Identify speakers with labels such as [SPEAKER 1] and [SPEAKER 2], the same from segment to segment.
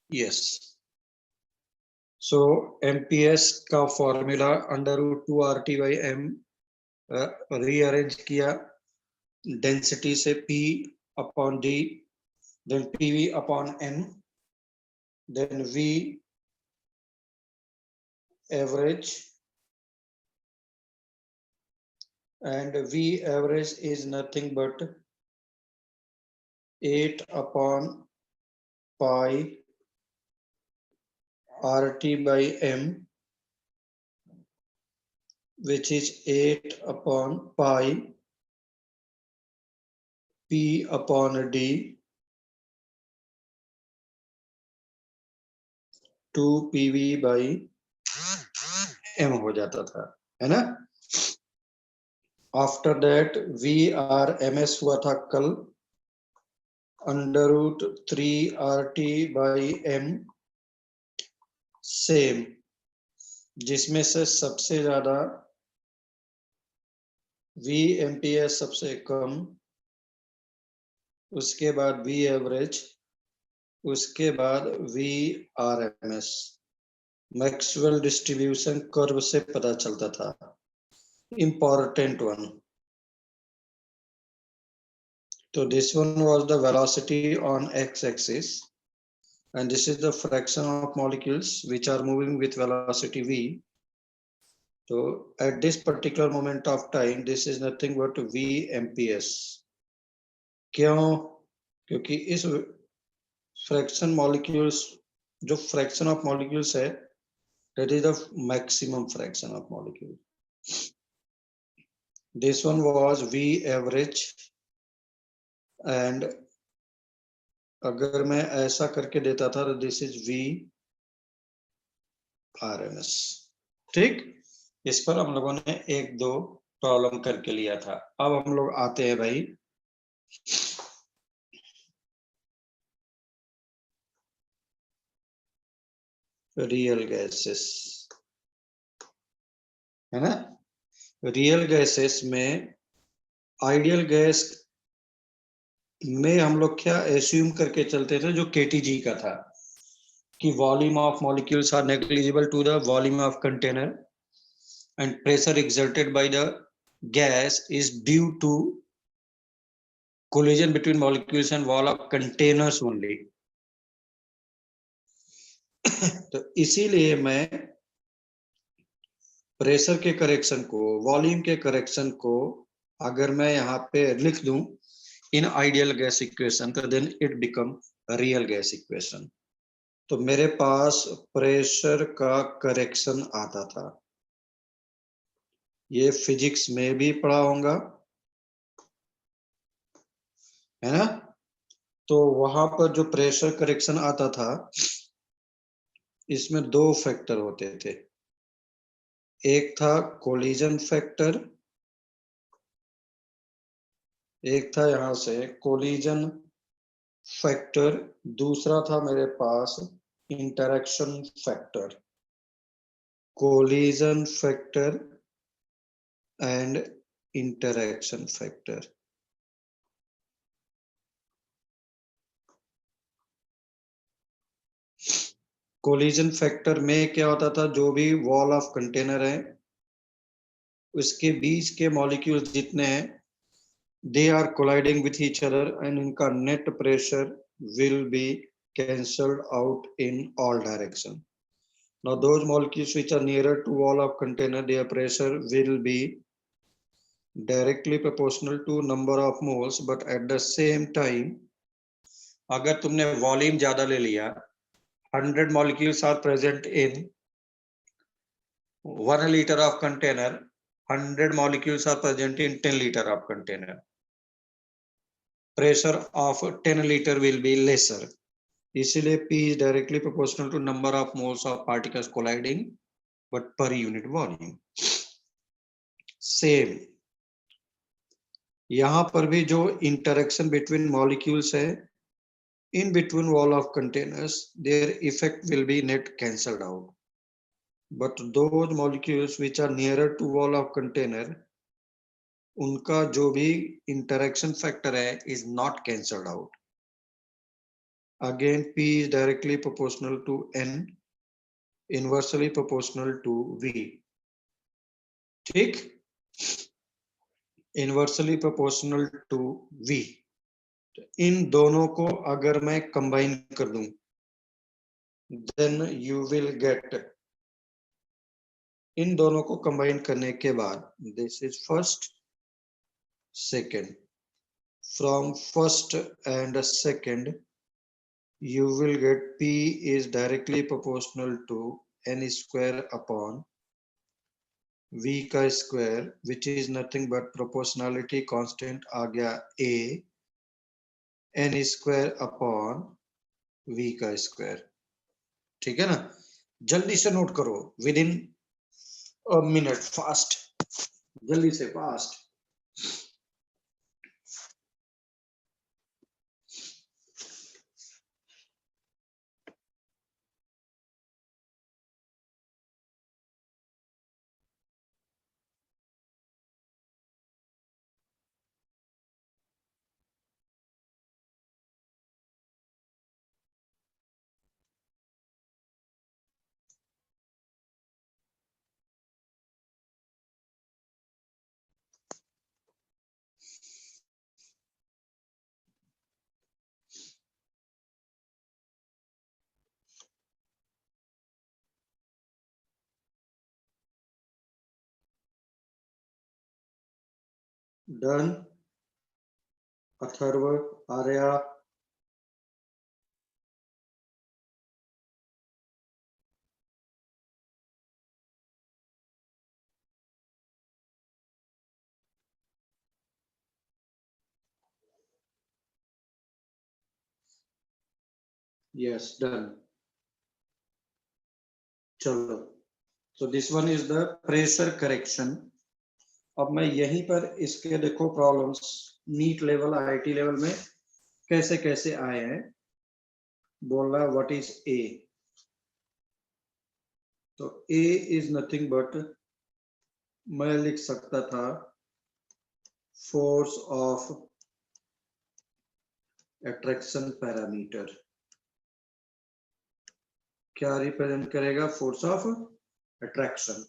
[SPEAKER 1] yes. So MPS का formula √2RT/m rearrange किया density से P/D, then PV/n, then V average, and V average is nothing but 8/pi RT/m, which is 8/pi P/D 2PV/m हो जाता था, है ना। After that VRMS हुआ था कल √3RT/m, सेम, जिसमें से सबसे ज्यादा VMPS सबसे कम, उसके बाद V एवरेज, उसके बाद VRMS। मैक्सवेल डिस्ट्रीब्यूशन कर्व से पता चलता था, important one. So this one was the velocity on x-axis, and this is the fraction of molecules which are moving with velocity v. So at this particular moment of time, this is nothing but v MPS. क्यों? क्योंकि इस fraction molecules, जो fraction of molecules है, that is the maximum fraction of molecule. This one was v average, and अगर मैं ऐसा करके देता था तो दिस इज VRMS। ठीक, इस पर हम लोगों ने 1-2 प्रॉब्लम करके लिया था। अब हम लोग आते हैं भाई रियल गैसेस, है ना। रियल गैसेस में आइडियल गैस में हम लोग क्या एस्यूम करके चलते थे, जो KTG का था, कि volume of molecules are negligible to the volume of container and pressure exerted by the gas is due to collision between molecules and wall of containers only। तो इसीलिए मैं प्रेशर के करेक्शन को, वॉल्यूम के correction को अगर मैं यहाँ पे लिख दूं इन आइडियल गैस इक्वेशन, तो then it become real gas equation. तो मेरे पास प्रेशर का करेक्शन आता था, ये फिजिक्स में भी पढ़ा होगा, है ना। तो वहां पर जो प्रेशर करेक्शन आता था, इसमें 2 फैक्टर होते थे। एक था कोलिजन फैक्टर, एक था यहां से कोलिजन फैक्टर, दूसरा था मेरे पास interaction factor. Collision factor and interaction factor. Collision factor में क्या होता था, जो भी वॉल ऑफ कंटेनर है उसके बीच के मॉलिक्यूल्स जितने हैं, they are colliding with each other and इनका net pressure will be cancelled out in all direction. Now those molecules which are nearer to wall of container, their pressure will be directly proportional to number of moles, but at the same time अगर तुमने volume ज्यादा ले लिया, 100 molecules are present in 1 liter of container, 100 molecules are present in 10 liter of container, pressure of 10 liter will be lesser. इसलिए P is directly proportional to number of moles of particles colliding, but per unit volume. Same यहाँ पर भी जो interaction between molecules है, in between wall of containers, their effect will be net cancelled out. But those molecules which are nearer to wall of container, उनका जो भी interaction factor है is not cancelled out. Again, P is directly proportional to N, inversely proportional to V. ठीक, inversely proportional to V. इन दोनों को अगर मैं combine कर दूं, देन यू विल गेट, इन दोनों को कंबाइन करने के बाद, this is first, second, from first and second you will get P is directly proportional to N square upon V का square, which is nothing but proportionality constant आ गया A, N square upon V का square. ठीक है ना? जल्दी से note करो, with in a minute, fast, जल्दी से fast. Done. Atharva, Arya, yes done. चलो, so this one is the pressure correction. अब मैं यहीं पर इसके देखो problems NEET level, IIT level में कैसे कैसे आए हैं. बोल रहा व्हाट इज ए, तो ए इज नथिंग बट, मैं लिख सकता था फोर्स ऑफ अट्रैक्शन पैरामीटर. क्या रिप्रेजेंट करेगा? Force of attraction.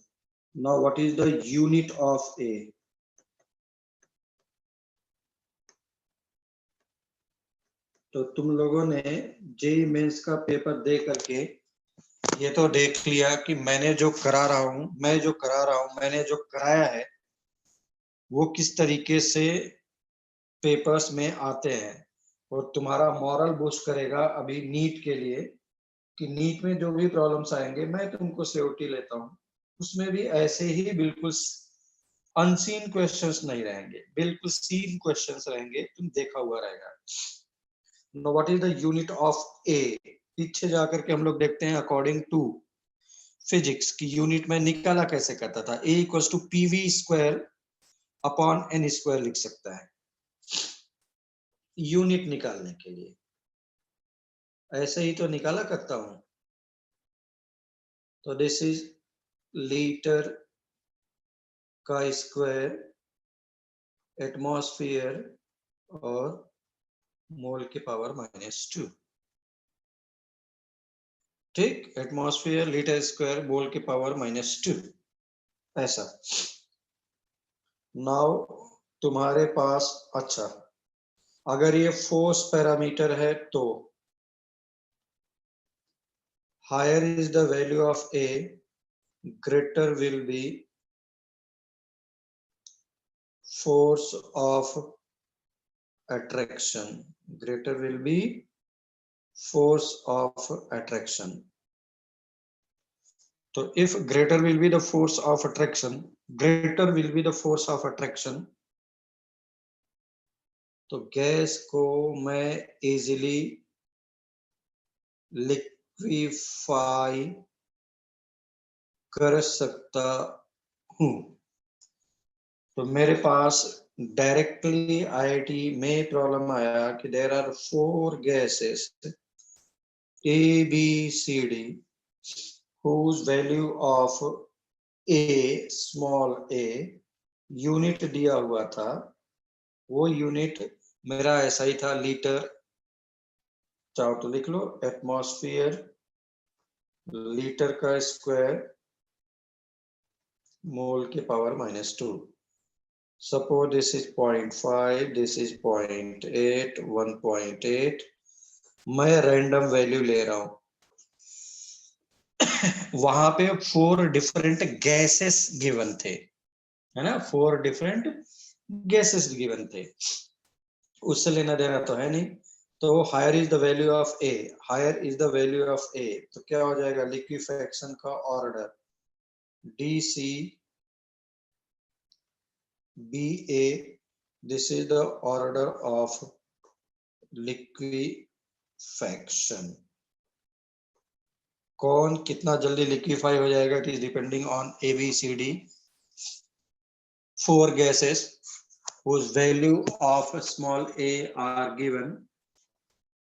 [SPEAKER 1] Now what is the unit of a? तो तुम लोगों ने जेईई मेंस का पेपर दे करके ये तो देख लिया कि मैंने जो करा रहा हूं, मैंने जो कराया है वो किस तरीके से पेपर्स में आते हैं, और तुम्हारा मॉरल बूस्ट करेगा अभी नीट के लिए कि नीट में जो भी प्रॉब्लम्स आएंगे, मैं तुमको सियोरिटी लेता हूं, उसमें भी ऐसे ही बिल्कुल अनसीन क्वेश्चंस नहीं रहेंगे, बिल्कुल सीन क्वेश्चंस रहेंगे, तुम देखा हुआ रहेगा. No what is the unit of a? पीछे जाकर के हम लोग देखते हैं अकॉर्डिंग टू फिजिक्स की यूनिट में निकाला कैसे करता था. A equals to PV square upon n square लिख सकता है यूनिट निकालने के लिए. ऐसे ही तो निकाला करता हूं. तो दिस इज लीटर का स्क्वायर एटमॉस्फेयर और मोल के पावर -2. ठीक, एटमॉस्फेयर लीटर स्क्वायर मोल के पावर -2, ऐसा. नाउ तुम्हारे पास, अच्छा, अगर ये फोर्स पैरामीटर है तो higher is the value of a, greater will be force of attraction, greater will be force of attraction. So if greater will be the force of attraction, greater will be the force of attraction, तो gas को मैं easily liquefy कर सकता हूं. तो मेरे पास directly IIT में प्रॉब्लम आया कि there are 4 gases A B C D whose value of a small a unit दिया हुआ था. वो यूनिट मेरा ऐसा ही था, लीटर चाहो तो लिख लो एटमॉस्फेयर लीटर का स्क्वायर मोल के power -2। Suppose this is 0.5, this is 0.8, 1.8। मैं रैंडम वैल्यू ले रहा हूं। वहां पे 4 डिफरेंट गैसेस गिवन थे, है ना, 4 डिफरेंट गैसेस गिवन थे, उससे लेना देना तो है नहीं। तो higher is the value of a, higher is the value of a, तो क्या हो जाएगा लिक्विफेक्शन का order DC BA, this is the order of liquefaction। कौन कितना जल्दी लिक्विफाई हो जाएगा, it is depending on ABCD 4 gases whose value of small a are given,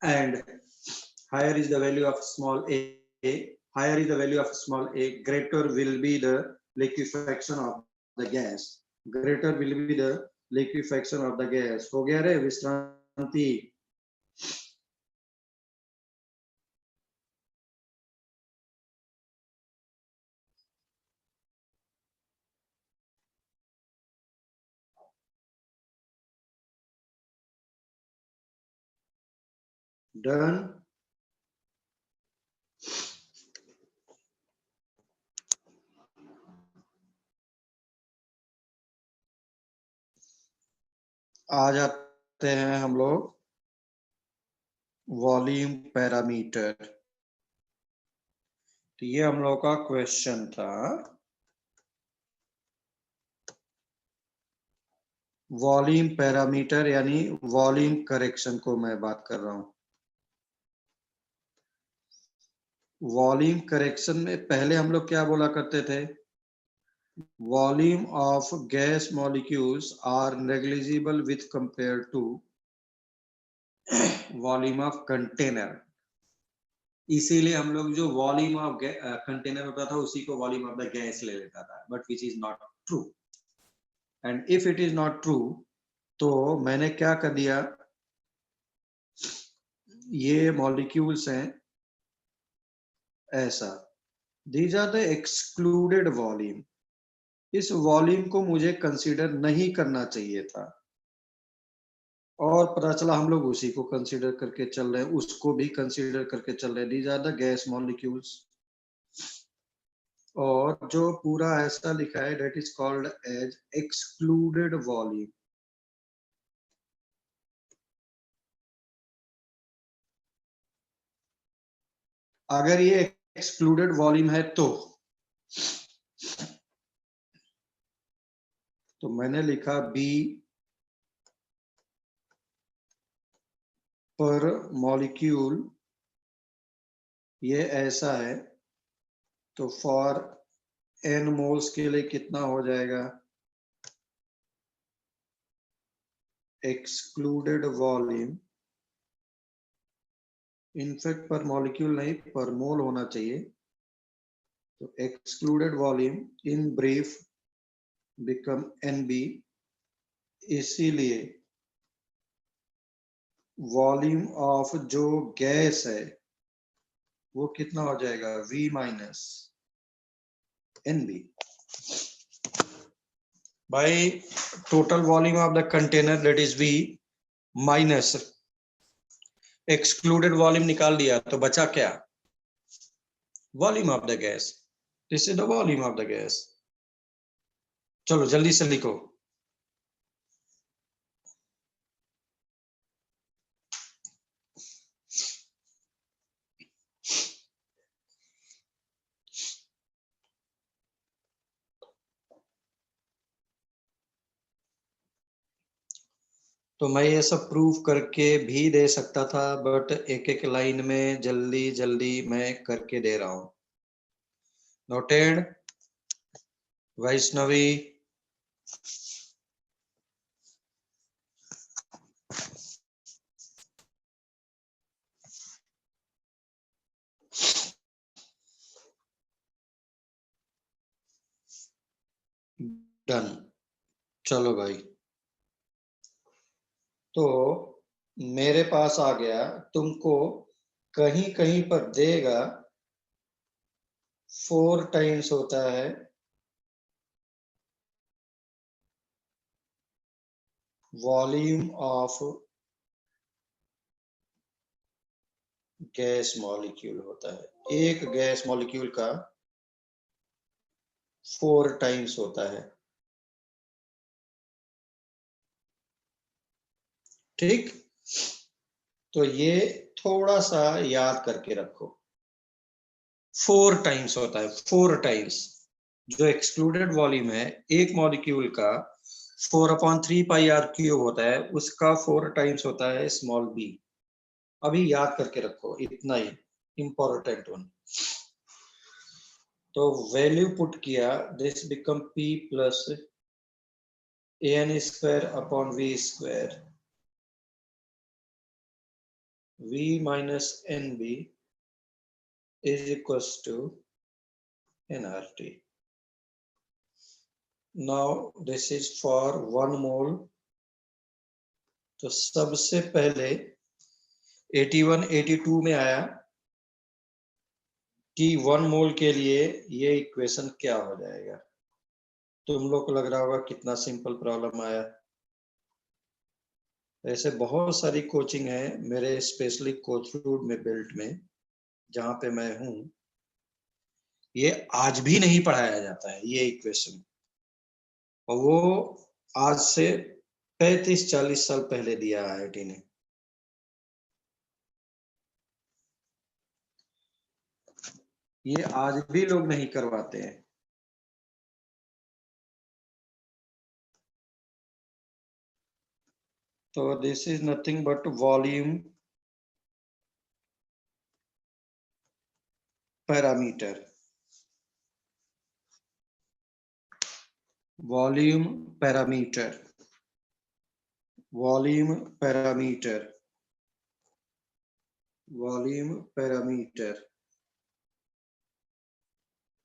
[SPEAKER 1] and higher is the value of small a, higher is the value of small a, greater will be the liquefaction of the gas, greater will be the liquefaction of the gas। हो गया रे विश्रांति? Done. आ जाते हैं हम लोग volume parameter. तो ये हम लोग का क्वेश्चन था, वॉल्यूम पैरामीटर यानी वॉल्यूम करेक्शन को मैं बात कर रहा हूं। वॉल्यूम करेक्शन में पहले हम लोग क्या बोला करते थे, volume of gas molecules are negligible with compare to volume of container. इसीलिए हम लोग जो वॉल्यूम ऑफ कंटेनर होता था उसी को वॉल्यूम ऑफ द गैस ले लेता था, but which is not true. And if it is not true, तो मैंने क्या कर दिया, ये मॉलिक्यूल्स हैं ऐसा, these are the excluded volume. इस वॉल्यूम को मुझे कंसीडर नहीं करना चाहिए था, और पता चला हम लोग उसी को कंसीडर करके चल रहे हैं, उसको भी कंसीडर करके चल रहे हैं। These are the gas molecules. और जो पूरा ऐसा लिखा है that is called as excluded volume. अगर ये एक्सक्लूडेड वॉल्यूम है तो मैंने लिखा B पर मॉलिक्यूल ये ऐसा है, तो फॉर n मोल्स के लिए कितना हो जाएगा, एक्सक्लूडेड वॉल्यूम, इनफैक्ट पर मॉलिक्यूल नहीं पर मोल होना चाहिए, तो excluded volume in brief become NB। इसीलिए वॉल्यूम ऑफ जो गैस है वो कितना हो जाएगा, V minus NB by total volume of the container that is V minus excluded volume निकाल दिया, तो बचा क्या, volume of the gas. This is the volume of the gas. चलो जल्दी से लिखो। तो मैं ये सब प्रूफ करके भी दे सकता था, बट एक एक लाइन में जल्दी जल्दी मैं करके दे रहा हूं। नोटेड? वैष्णवी, डन। चलो भाई, तो मेरे पास आ गया, तुमको कहीं कहीं पर देगा 4 टाइम्स होता है वॉल्यूम ऑफ गैस मॉलिक्यूल होता है। एक गैस मॉलिक्यूल का 4 टाइम्स होता है। ठीक, तो ये थोड़ा सा याद करके रखो। 4 टाइम्स होता है, 4 टाइम्स। जो एक्सक्लूडेड वॉल्यूम है एक मॉलिक्यूल का 4/3πr³ होता है, उसका 4 टाइम्स होता है स्मॉल b। अभी याद करके रखो, इतना ही इंपॉर्टेंट वन। तो वैल्यू पुट किया, this become p plus an² / v², v minus nb is equals to nRT. Now this is for 1 mole। तो सबसे पहले 81 82 में आया कि 1 मोल के लिए ये इक्वेशन क्या हो जाएगा। तुम लोग को लग रहा होगा कितना सिंपल प्रॉब्लम आया। ऐसे बहुत सारी कोचिंग है मेरे, स्पेशली कोथरूड में, बेल्ट में, जहां पे मैं हूं, ये आज भी नहीं पढ़ाया जाता है ये इक्वेशन। और वो आज से 35-40 साल पहले दिया IIT ने। ये आज भी लोग नहीं करवाते हैं। तो this is nothing but volume parameter. Volume parameter, volume parameter, volume parameter.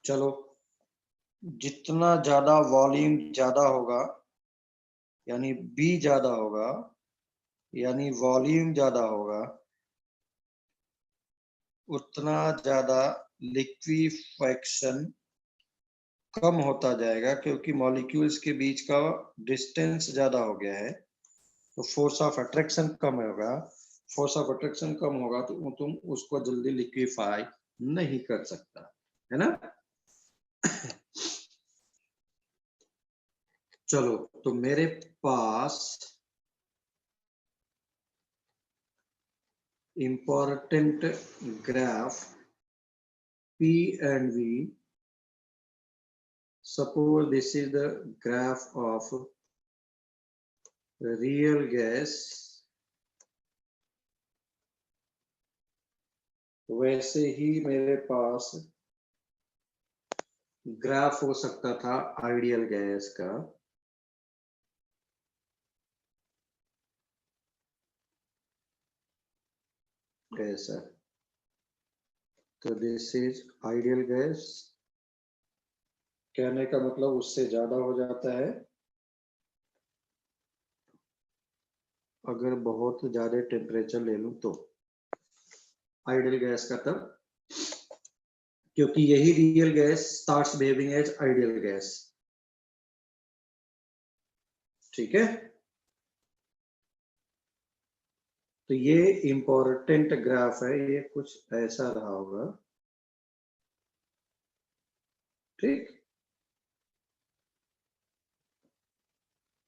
[SPEAKER 1] चलो, जितना ज्यादा वॉल्यूम ज्यादा होगा यानी B ज्यादा होगा, यानी वॉल्यूम ज्यादा होगा, उतना ज्यादा लिक्विफेक्शन कम होता जाएगा, क्योंकि मॉलिक्यूल्स के बीच का डिस्टेंस ज्यादा हो गया है। तो फोर्स ऑफ अट्रैक्शन कम होगा। फोर्स ऑफ अट्रैक्शन कम होगा तो तुम उसको जल्दी लिक्विफाई नहीं कर सकता, है ना। चलो, तो मेरे पास important graph P and V. Suppose this is the graph of real gas। वैसे ही मेरे पास ग्राफ हो सकता था आइडियल गैस का। ऐसा, तो दिस इज आइडियल गैस। कहने का मतलब उससे ज्यादा हो जाता है अगर बहुत ज्यादा टेम्परेचर ले लूं तो आइडियल गैस का, तब क्योंकि यही real gas starts behaving as ideal gas. ठीक है, तो ये इंपॉर्टेंट ग्राफ है, ये कुछ ऐसा रहा होगा। ठीक,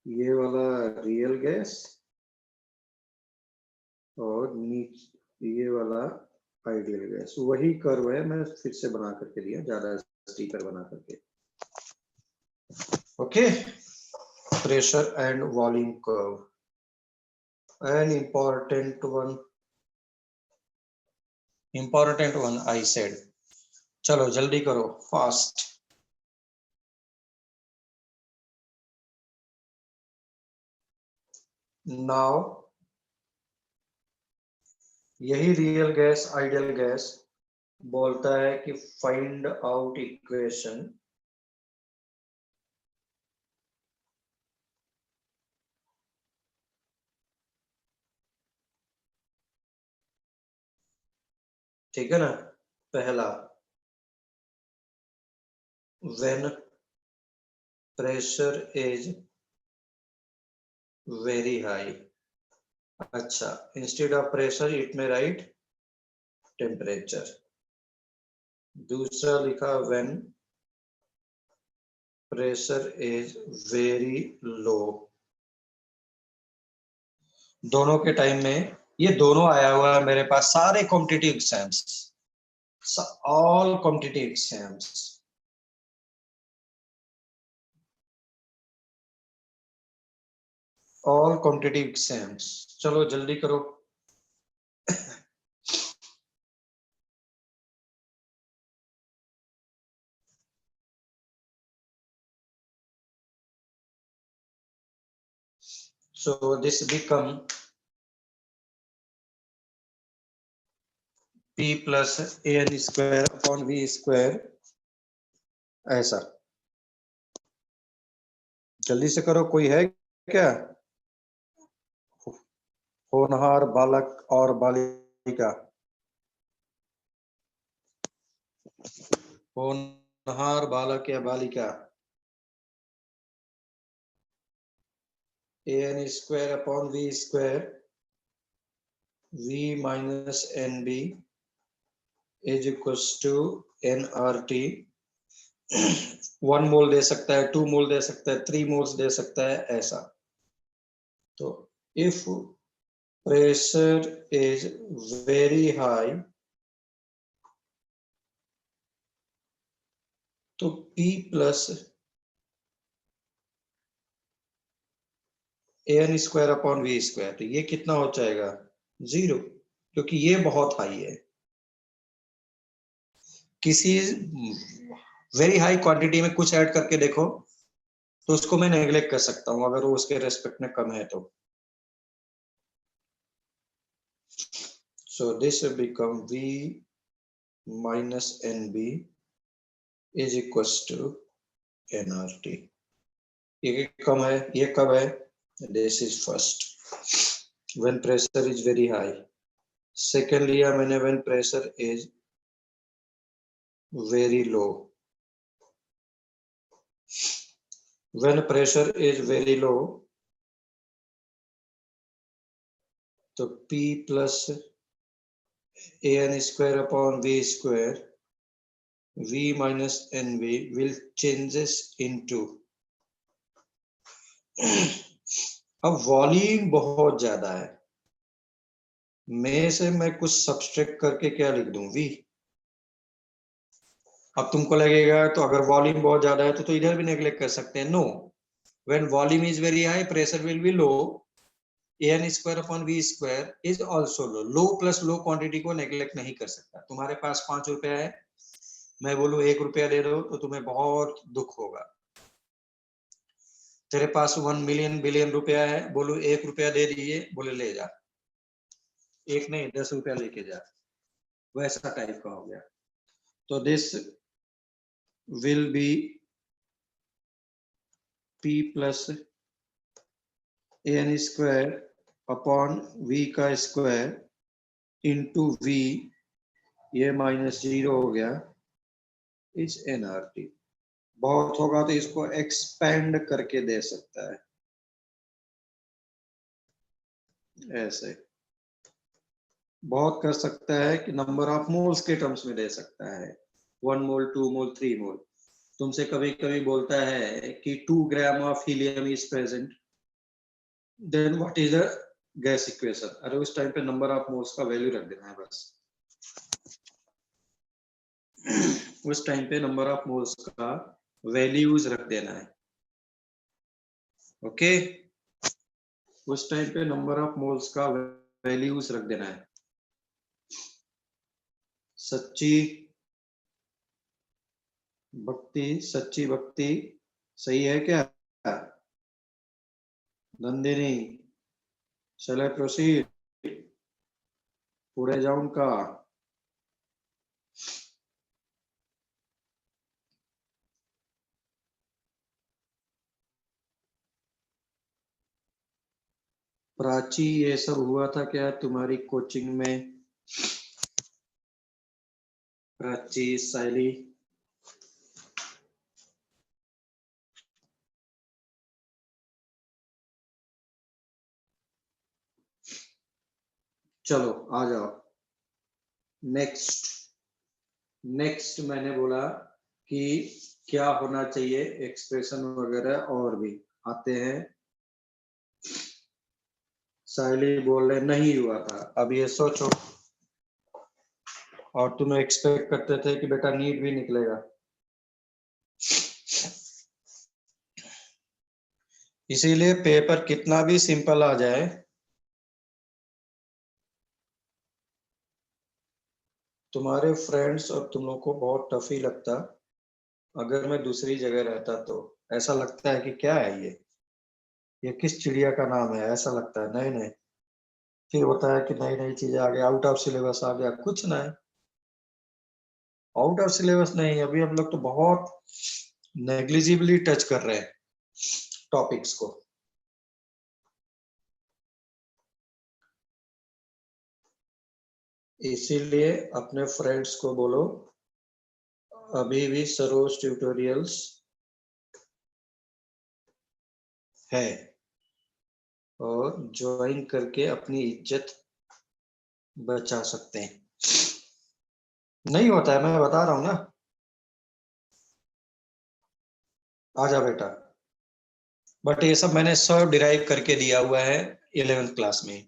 [SPEAKER 1] ये वाला रियल गैस और नीचे ये वाला आइडियल गैस, वही कर्व है, मैं फिर से बना करके दिया, ज्यादा स्टिकर बना करके। Okay, pressure and volume curve, an important one I said। चलो जल्दी करो, फास्ट। नाउ यही रियल गैस आइडियल गैस बोलता है कि फाइंड आउट इक्वेशन ठीक है ना। पहला, when pressure is very high, अच्छा, इंस्टेड ऑफ प्रेशर इट में राइट टेम्परेचर। दूसरा लिखा when pressure is very low, दोनों के टाइम में ये दोनों आया हुआ है मेरे पास, सारे competitive exams, all competitive exams. All competitive exams, चलो जल्दी करो। So this become P plus an square upon v square, ऐसा। जल्दी से करो, कोई है क्या? होनहार बालक और बालिका, होनहार बालक या बालिका। an square upon v square, v minus nb is equals to nRT। 1 मोल दे सकता है, 2 मोल दे सकता है, 3 मोल्स दे सकता है, ऐसा। तो if pressure is very high, तो P plus an square upon V square, तो ये कितना हो जाएगा? 0, क्योंकि ये बहुत हाई है। किसी वेरी हाई क्वांटिटी में कुछ ऐड करके देखो, तो उसको मैं नेग्लेक्ट कर सकता हूं अगर वो उसके रेस्पेक्ट में कम है तो। So this become v minus nb is equals to nRT। ये कम है, ये कब है? This is first, when pressure is very high. Second लिया मैंने when pressure is very low. When pressure is very low, तो P plus an square upon v square, v minus nv will changes into, अब volume बहुत ज्यादा है, में से मैं कुछ सब्सट्रैक्ट करके क्या लिख दूं? v। अब तुमको लगेगा तो अगर वॉल्यूम बहुत ज्यादा है तो इधर भी नेग्लेक्ट कर सकते हैं। No, when volume is very high pressure will be low, an square upon v square is also low. Low plus low quantity को नेग्लेक्ट नहीं कर सकता। तुम्हारे पास 5 रुपया है, मैं बोलूं 1 रुपया दे दो तो तुम्हें बहुत दुख होगा। तेरे पास 1 मिलियन बिलियन रुपया है, बोलूं 1 रुपया दे दीजिए, बोले ले जा, एक नहीं 10 रुपया लेके जा, वैसा टाइप का हो गया। तो this will B p plus an square upon v का स्क्वायर इंटू v, ये माइनस 0 हो गया, इज nRT। बहुत होगा तो इसको एक्सपेंड करके दे सकता है, ऐसे बहुत कर सकता है कि नंबर ऑफ मोल्स के टर्म्स में दे सकता है, 1 मोल 2 मोल 3 मोल। तुमसे कभी कभी बोलता है कि 2 gram of helium is present, then what is the gas equation? अरे उस टाइम पे नंबर ऑफ मोल्स का वैल्यू रख देना है बस। उस टाइम पे नंबर ऑफ मोल्स का वैल्यूज रख देना है, ओके। उस टाइम पे नंबर ऑफ मोल्स का वैल्यूज रख देना है। सच्ची भक्ति, सच्ची भक्ति सही है क्या? नंदिनी, चले प्रोसीड, पुढे जाऊं का? प्राची, ये सब हुआ था क्या तुम्हारी कोचिंग में? प्राची, साइली, चलो आ जाओ। नेक्स्ट मैंने बोला कि क्या होना चाहिए एक्सप्रेशन वगैरह और भी आते हैं। साइली बोल रहे नहीं हुआ था। अब ये सोचो, और तुम एक्सपेक्ट करते थे कि बेटा नीट भी निकलेगा। इसीलिए पेपर कितना भी सिंपल आ जाए, तुम्हारे फ्रेंड्स और तुम लोग को बहुत टफ ही लगता। अगर मैं दूसरी जगह रहता तो ऐसा लगता है कि क्या है ये किस चिड़िया का नाम है, ऐसा लगता है। नहीं नहीं, फिर होता है कि नई नई चीजें आ गई, आउट ऑफ सिलेबस आ गया। कुछ नहीं, आउट ऑफ सिलेबस नहीं, अभी हम लोग तो बहुत नेग्लिजिबली टच कर रहे हैं टॉपिक्स को। इसीलिए अपने फ्रेंड्स को बोलो अभी भी सरोज ट्यूटोरियल्स है, और ज्वाइन करके अपनी इज्जत बचा सकते हैं। नहीं होता है, मैं बता रहा हूं ना। आजा बेटा। बट ये सब मैंने सब डिराइव करके दिया हुआ है 11th क्लास में।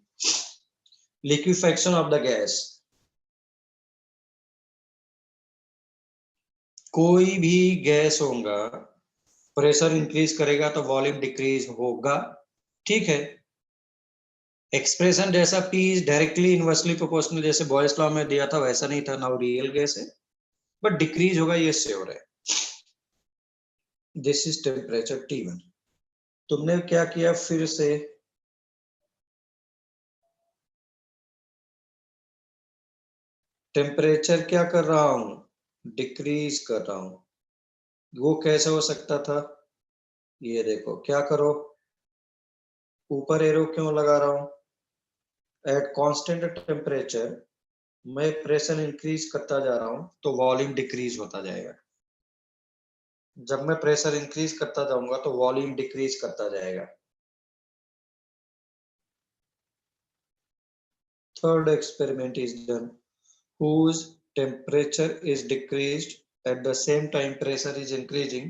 [SPEAKER 1] लिक्विफेक्शन ऑफ द गैस, कोई भी गैस होगा, प्रेशर इंक्रीज करेगा तो वॉल्यूम डिक्रीज होगा। ठीक है। एक्सप्रेशन जैसा P is directly inversely proportional, जैसे बॉयस लॉ में दिया था वैसा नहीं था, नाउ रियल गैस है, बट डिक्रीज होगा ये श्योर है। This is temperature T1। तुमने क्या किया फिर से, टेम्परेचर क्या कर रहा हूं, डिक्रीज कर रहा हूं। वो कैसे हो सकता था, ये देखो क्या करो, ऊपर एरो क्यों लगा रहा हूं, एट कांस्टेंट टेम्परेचर मैं प्रेशर इंक्रीज करता जा रहा हूं तो वॉल्यूम डिक्रीज होता जाएगा। जब मैं प्रेशर इंक्रीज करता जाऊंगा तो वॉल्यूम डिक्रीज करता जाएगा। Third experiment is done whose temperature is decreased at the same time pressure is increasing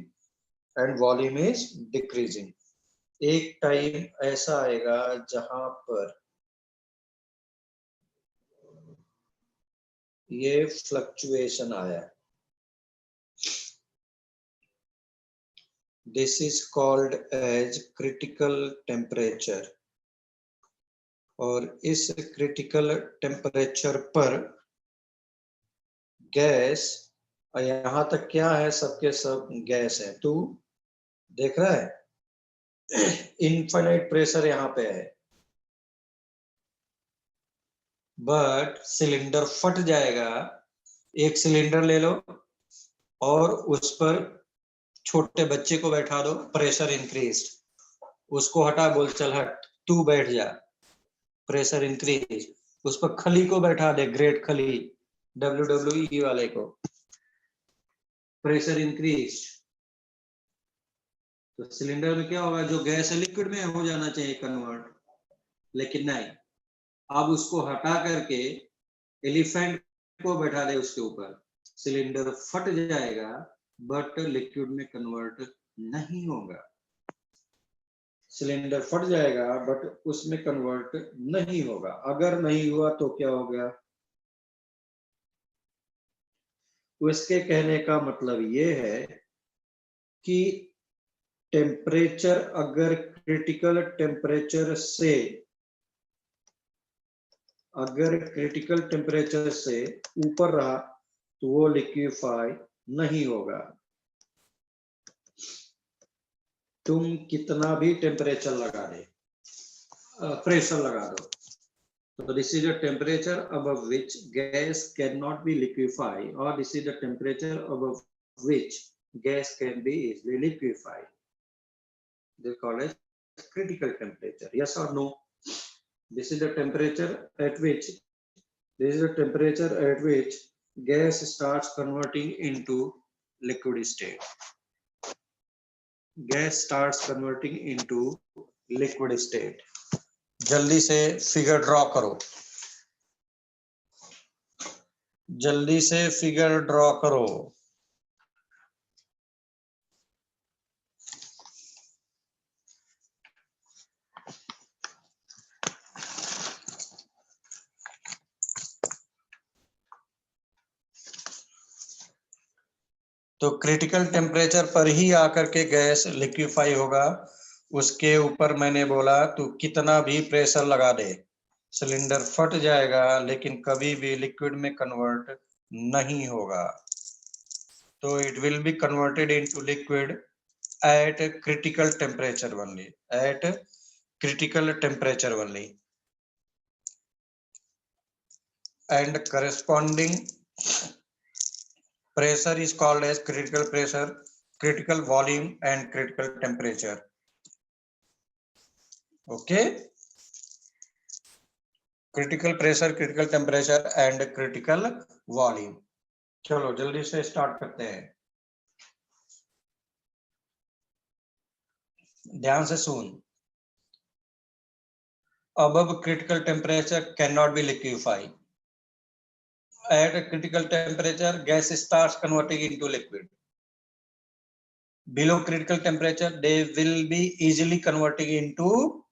[SPEAKER 1] and volume is decreasing। एक टाइम ऐसा आएगा जहां पर ये फ्लक्चुएशन आया, this is called as critical temperature. और इस क्रिटिकल टेम्परेचर पर गैस, और यहां तक क्या है, सबके सब गैस है। तू देख रहा है इनफाइनाइट प्रेशर यहां पे है, बट सिलेंडर फट जाएगा। एक सिलेंडर ले लो और उस पर छोटे बच्चे को बैठा दो, प्रेशर इंक्रीज, उसको हटा, बोल चल हट, तू बैठ जा, प्रेशर इंक्रीज। उस पर खली को बैठा दे, ग्रेट खली, WWE वाले को, प्रेशर इंक्रीज। तो सिलेंडर में क्या होगा, जो गैस है लिक्विड में हो जाना चाहिए कन्वर्ट, लेकिन नहीं। अब उसको हटा करके एलिफेंट को बैठा दे उसके ऊपर, सिलेंडर फट जाएगा बट लिक्विड में कन्वर्ट नहीं होगा। सिलेंडर फट जाएगा बट उसमें कन्वर्ट नहीं होगा। अगर नहीं हुआ तो क्या हो गया, उसके कहने का मतलब ये है कि टेम्परेचर अगर क्रिटिकल टेम्परेचर से, अगर क्रिटिकल टेम्परेचर से ऊपर रहा तो वो लिक्विफाई नहीं होगा। तुम कितना भी टेम्परेचर लगा दे, प्रेशर लगा दो, so this is the temperature above which gas cannot be liquefied, or this is the temperature above which gas can be easily liquefied. They call it critical temperature. Yes or no? This is the temperature at which, this is the temperature at which gas starts converting into liquid state. Gas starts converting into liquid state. जल्दी से figure draw करो, जल्दी से figure draw करो। तो critical temperature पर ही आकर के गैस लिक्विफाई होगा। उसके ऊपर मैंने बोला तो कितना भी प्रेशर लगा दे, सिलेंडर फट जाएगा, लेकिन कभी भी लिक्विड में कन्वर्ट नहीं होगा। तो it will be converted into liquid at critical temperature only, at critical temperature only, and corresponding pressure is called as critical pressure, critical volume and critical temperature. Okay, critical pressure, critical temperature and critical volume. चलो जल्दी से start करते हैं, ध्यान से सुन। above critical temperature cannot be liquefied. At a critical temperature gas starts converting into liquid. Below critical temperature they will be easily converting into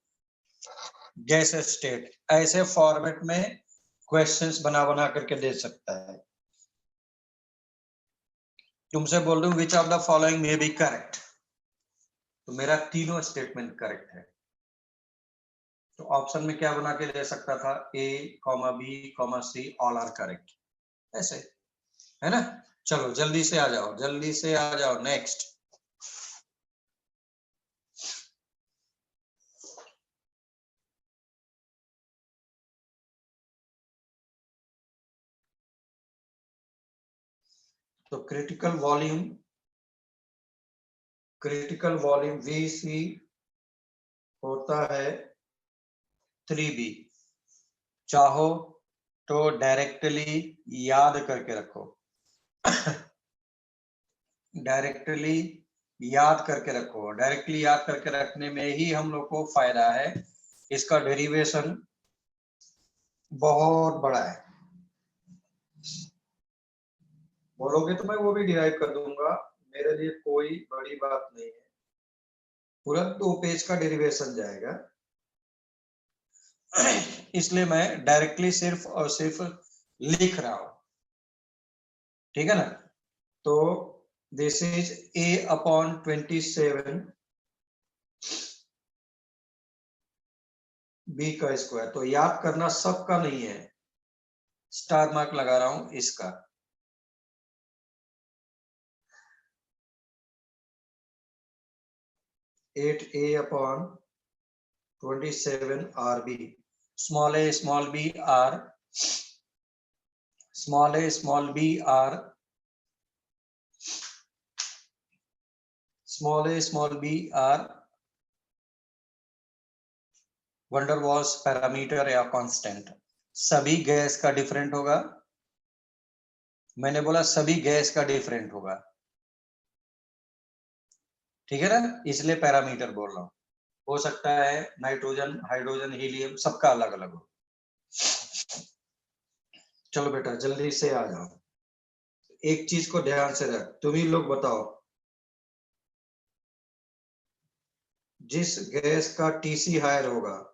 [SPEAKER 1] gas state. ऐसे format में questions बना बना करके दे सकता है। तुमसे बोल दूं which of the following may be correct, तो मेरा तीनों स्टेटमेंट करेक्ट है। तो ऑप्शन में क्या बना के दे सकता था, A comma B comma C all are correct, ऐसे है ना। चलो जल्दी से आ जाओ, जल्दी से आ जाओ। नेक्स्ट, तो क्रिटिकल वॉल्यूम VC होता है 3B। चाहो तो डायरेक्टली याद करके रखो, डायरेक्टली याद करके रखो। डायरेक्टली याद करके रखने में ही हम लोग को फायदा है, इसका डेरिवेशन बहुत बड़ा है। बोलोगे तो मैं वो भी डिराइव कर दूंगा, मेरे लिए कोई बड़ी बात नहीं है। पूरा 2 पेज का डेरिवेशन जाएगा, इसलिए मैं डायरेक्टली सिर्फ और सिर्फ लिख रहा हूं, ठीक है ना। तो दिस इज A/27 B का स्क्वायर। तो याद करना सबका नहीं है, स्टार मार्क लगा रहा हूं इसका। 8A/27 RB, small a small b r, small a small b r, small a small b r wonder walls parameter या कांस्टेंट। सभी गैस का डिफरेंट होगा, मैंने बोला सभी गैस का डिफरेंट होगा, ठीक है ना, इसलिए पैरामीटर बोल रहा हूं। हो सकता है नाइट्रोजन, हाइड्रोजन, हीलियम सबका अलग अलग हो। चलो बेटा जल्दी से आ जाओ। एक चीज को ध्यान से रख, तुम ही लोग बताओ, जिस गैस का TC हायर होगा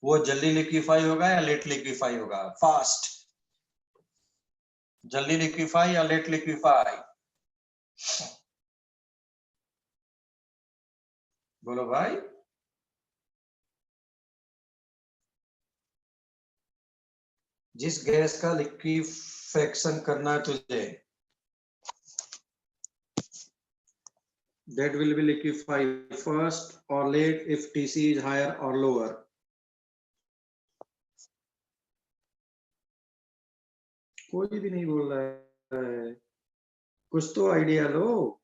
[SPEAKER 1] वो जल्दी लिक्विफाई होगा या लेट लिक्विफाई होगा? फास्ट, जल्दी लिक्विफाई या लेट लिक्विफाई? बोलो भाई। जिस गैस का लिक्विफेक्शन करना है तुझे, that will be liquefy first or late if TC is higher or lower. कोई भी नहीं बोल रहा है, कुछ तो आइडिया लो।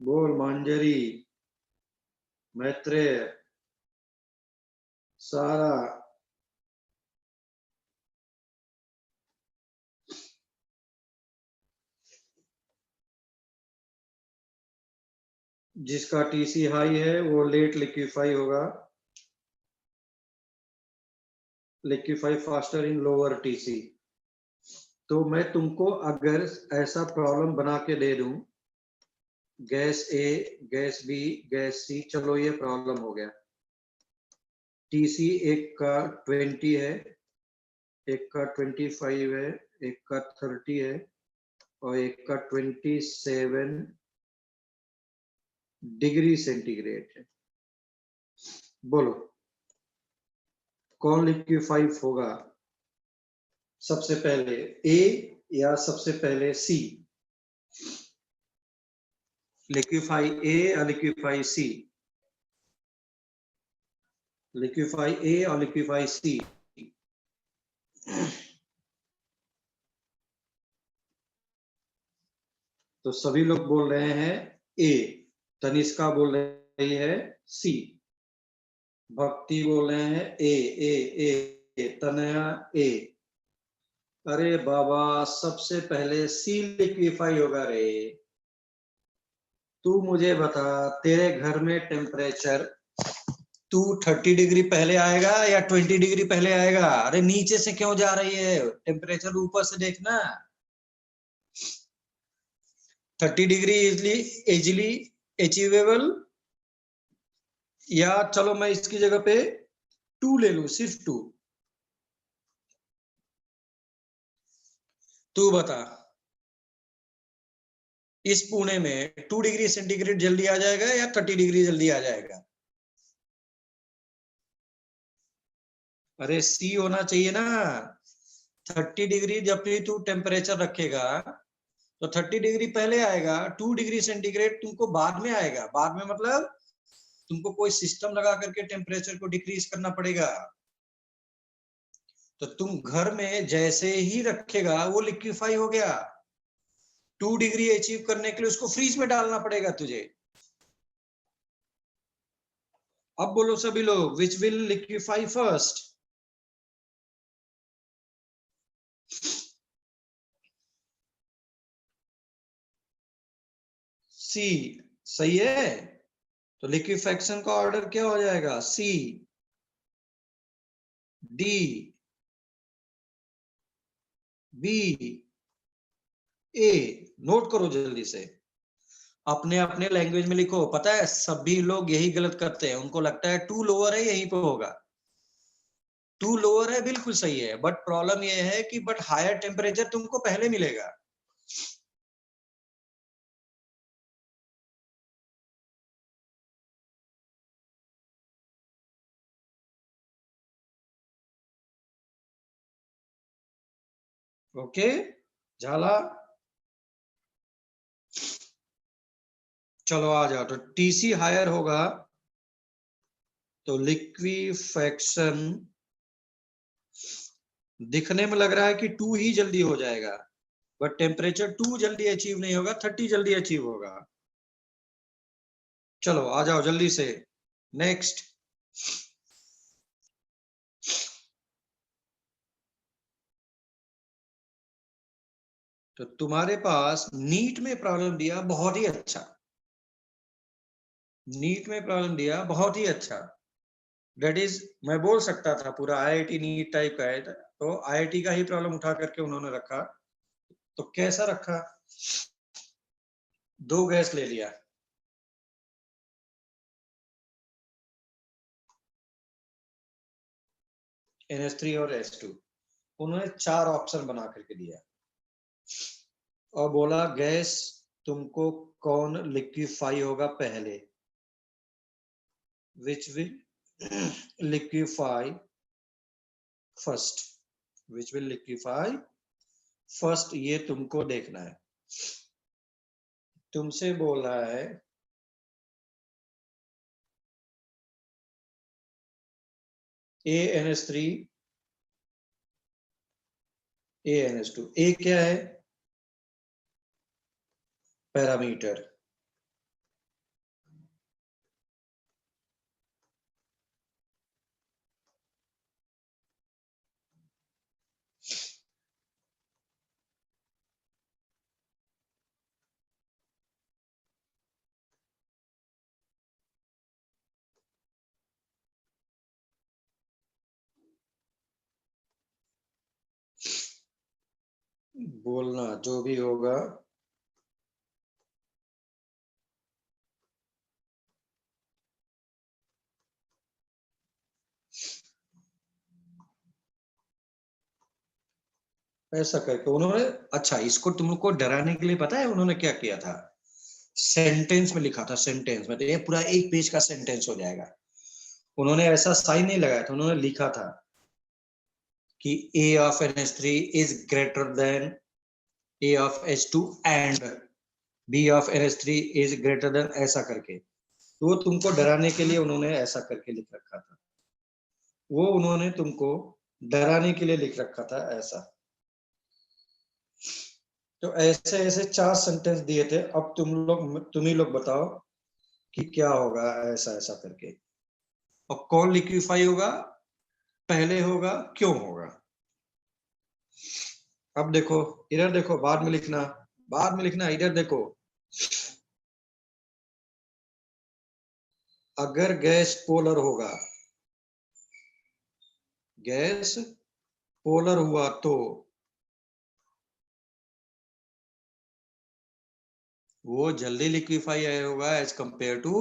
[SPEAKER 1] बोल मांजरी, मैत्रेय, सारा जिसका टीसी हाई है वो लेट लिक्विफाई होगा, liquefy faster in lower TC. तो मैं तुमको अगर ऐसा प्रॉब्लम बना के दे दूं, gas A, gas B, gas सी, चलो ये प्रॉब्लम हो गया। टीसी एक का 20 है, एक का 25 है, एक का 30 है और एक का 27 डिग्री सेंटीग्रेड है। बोलो कौन लिक्विफाई होगा सबसे पहले, ए या सबसे पहले सी? लिक्विफाई ए या लिक्विफाई सी? लिक्विफाई ए और लिक्विफाई सी। तो सभी लोग बोल रहे हैं ए, तनिष्का बोल रही है सी, भक्ति बोल रहे हैं ए ए ए, तनया ए। अरे बाबा सबसे पहले सी लिक्विफाई होगा रे। तू मुझे बता, तेरे घर में टेम्परेचर तू 30 डिग्री पहले आएगा या 20 डिग्री पहले आएगा? अरे नीचे से क्यों जा रही है, टेम्परेचर ऊपर से देखना। 30 डिग्री इजिली अचीवेबल, या चलो मैं इसकी जगह पे 2 ले लू, सिर्फ 2। तू बता इस पुणे में 2 डिग्री सेंटीग्रेड जल्दी आ जाएगा या 30 डिग्री जल्दी आ जाएगा? अरे सी होना चाहिए ना। 30 डिग्री जब भी तू टेम्परेचर रखेगा तो 30 डिग्री पहले आएगा, 2 डिग्री सेंटीग्रेड तुमको बाद में आएगा। बाद में मतलब तुमको कोई सिस्टम लगा करके टेम्परेचर को डिक्रीज करना पड़ेगा। तो तुम घर में जैसे ही रखेगा वो लिक्विफाई हो गया। 2 डिग्री अचीव करने के लिए उसको फ्रीज में डालना पड़ेगा तुझे। अब बोलो सभी लोग, विच विल लिक्विफाई फर्स्ट? सी सही है। तो लिक्विफेक्शन का ऑर्डर क्या हो जाएगा? सी, डी, बी, ए। नोट करो जल्दी से, अपने अपने लैंग्वेज में लिखो। पता है सभी लोग यही गलत करते हैं, उनको लगता है 2 लोअर है यहीं पे होगा। 2 लोअर है बिल्कुल सही है, बट प्रॉब्लम ये है कि बट हायर टेम्परेचर तुमको पहले मिलेगा। ओके झाला, चलो आ जाओ। तो टीसी हायर होगा तो लिक्विफेक्शन दिखने में लग रहा है कि 2 ही जल्दी हो जाएगा, बट टेम्परेचर 2 जल्दी अचीव नहीं होगा, 30 जल्दी अचीव होगा। चलो आ जाओ जल्दी से नेक्स्ट। तो तुम्हारे पास नीट में प्रॉब्लम दिया बहुत ही अच्छा, नीट में प्रॉब्लम दिया बहुत ही अच्छा। दैट इज मैं बोल सकता था पूरा आईआईटी नीट टाइप का है, तो आईआईटी का ही प्रॉब्लम उठा करके उन्होंने रखा। तो कैसा रखा? 2 गैस ले लिया, NH3 और H2। उन्होंने 4 ऑप्शन बना करके दिया और बोला गैस तुमको कौन लिक्विफाई होगा पहले, which will liquefy first, which will liquefy first, ये तुमको देखना है। तुमसे बोल रहा है ANH3, ANH2। ए क्या है? पैरामीटर। बोलना जो भी होगा ऐसा करके उन्होंने, अच्छा इसको तुम लोग को डराने के लिए पता है उन्होंने क्या किया था, सेंटेंस में लिखा था, सेंटेंस में, तो ये पूरा एक पेज का सेंटेंस हो जाएगा। उन्होंने ऐसा साइन नहीं लगाया था, उन्होंने लिखा था कि A of NH3 is greater than A of H2 and B of NH3 is greater than, ऐसा करके। तो वो तुमको डराने के लिए उन्होंने ऐसा करके लिख रखा था, वो उन्होंने तुमको डराने के लिए लिख रखा था ऐसा। तो ऐसे ऐसे 4 सेंटेंस दिए थे। अब तुम ही लोग बताओ कि क्या होगा ऐसा ऐसा करके, और कौन लिक्विफाई होगा पहले होगा, क्यों होगा। अब देखो, इधर देखो, बाद में लिखना, बाद में लिखना, इधर देखो। अगर गैस पोलर होगा, गैस पोलर हुआ तो वो जल्दी लिक्विफाई होगा as compare to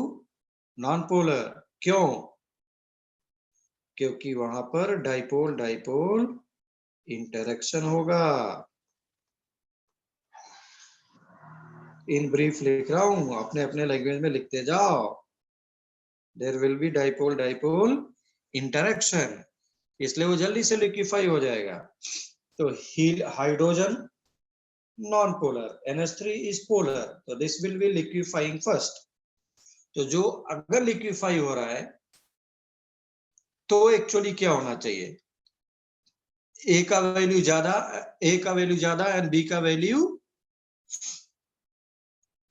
[SPEAKER 1] non polar. क्यों? क्योंकि वहां पर डाइपोल डाइपोल इंटरेक्शन होगा। इन ब्रीफ लिख रहा हूं, अपने अपने लैंग्वेज में लिखते जाओ। There will be dipole dipole interaction, इसलिए वो जल्दी से लिक्विफाई हो जाएगा। तो hydrogen non polar, NH3 is polar, तो this will be liquefying first. तो जो अगर लिक्विफाई हो रहा है तो एक्चुअली क्या होना चाहिए, ए का वैल्यू ज्यादा, ए का वैल्यू ज्यादा एंड बी का वैल्यू,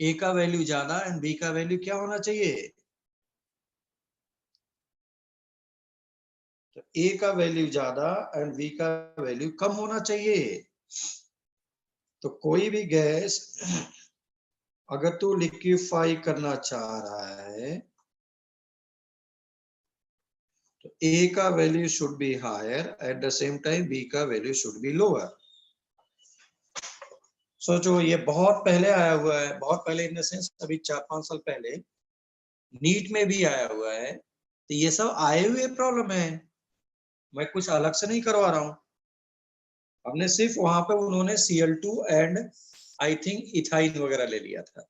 [SPEAKER 1] ए का वैल्यू ज्यादा एंड बी का वैल्यू क्या होना चाहिए, तो ए का वैल्यू ज्यादा एंड बी का वैल्यू कम होना चाहिए। तो कोई भी गैस अगर तू लिक्विफाई करना चाह रहा है तो ए का value should be higher, at the same time b का वैल्यू शुड बी लोअर। सोचो ये बहुत पहले आया हुआ है, बहुत पहले इन द सेंस अभी 4-5 साल पहले नीट में भी आया हुआ है। तो ये सब आए हुए प्रॉब्लम है, मैं कुछ अलग से नहीं करवा रहा हूं। हमने सिर्फ वहां पे उन्होंने Cl2 and I think ethyne वगैरह ले लिया था।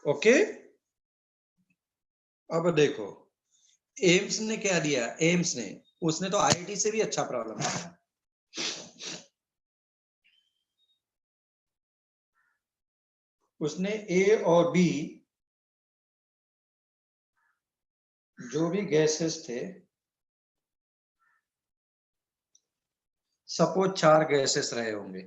[SPEAKER 1] ओके, अब देखो एम्स ने क्या दिया, एम्स ने, उसने तो IIT से भी अच्छा प्रॉब्लम दिया। उसने ए और बी जो भी गैसेस थे, सपोज 4 गैसेस रहे होंगे,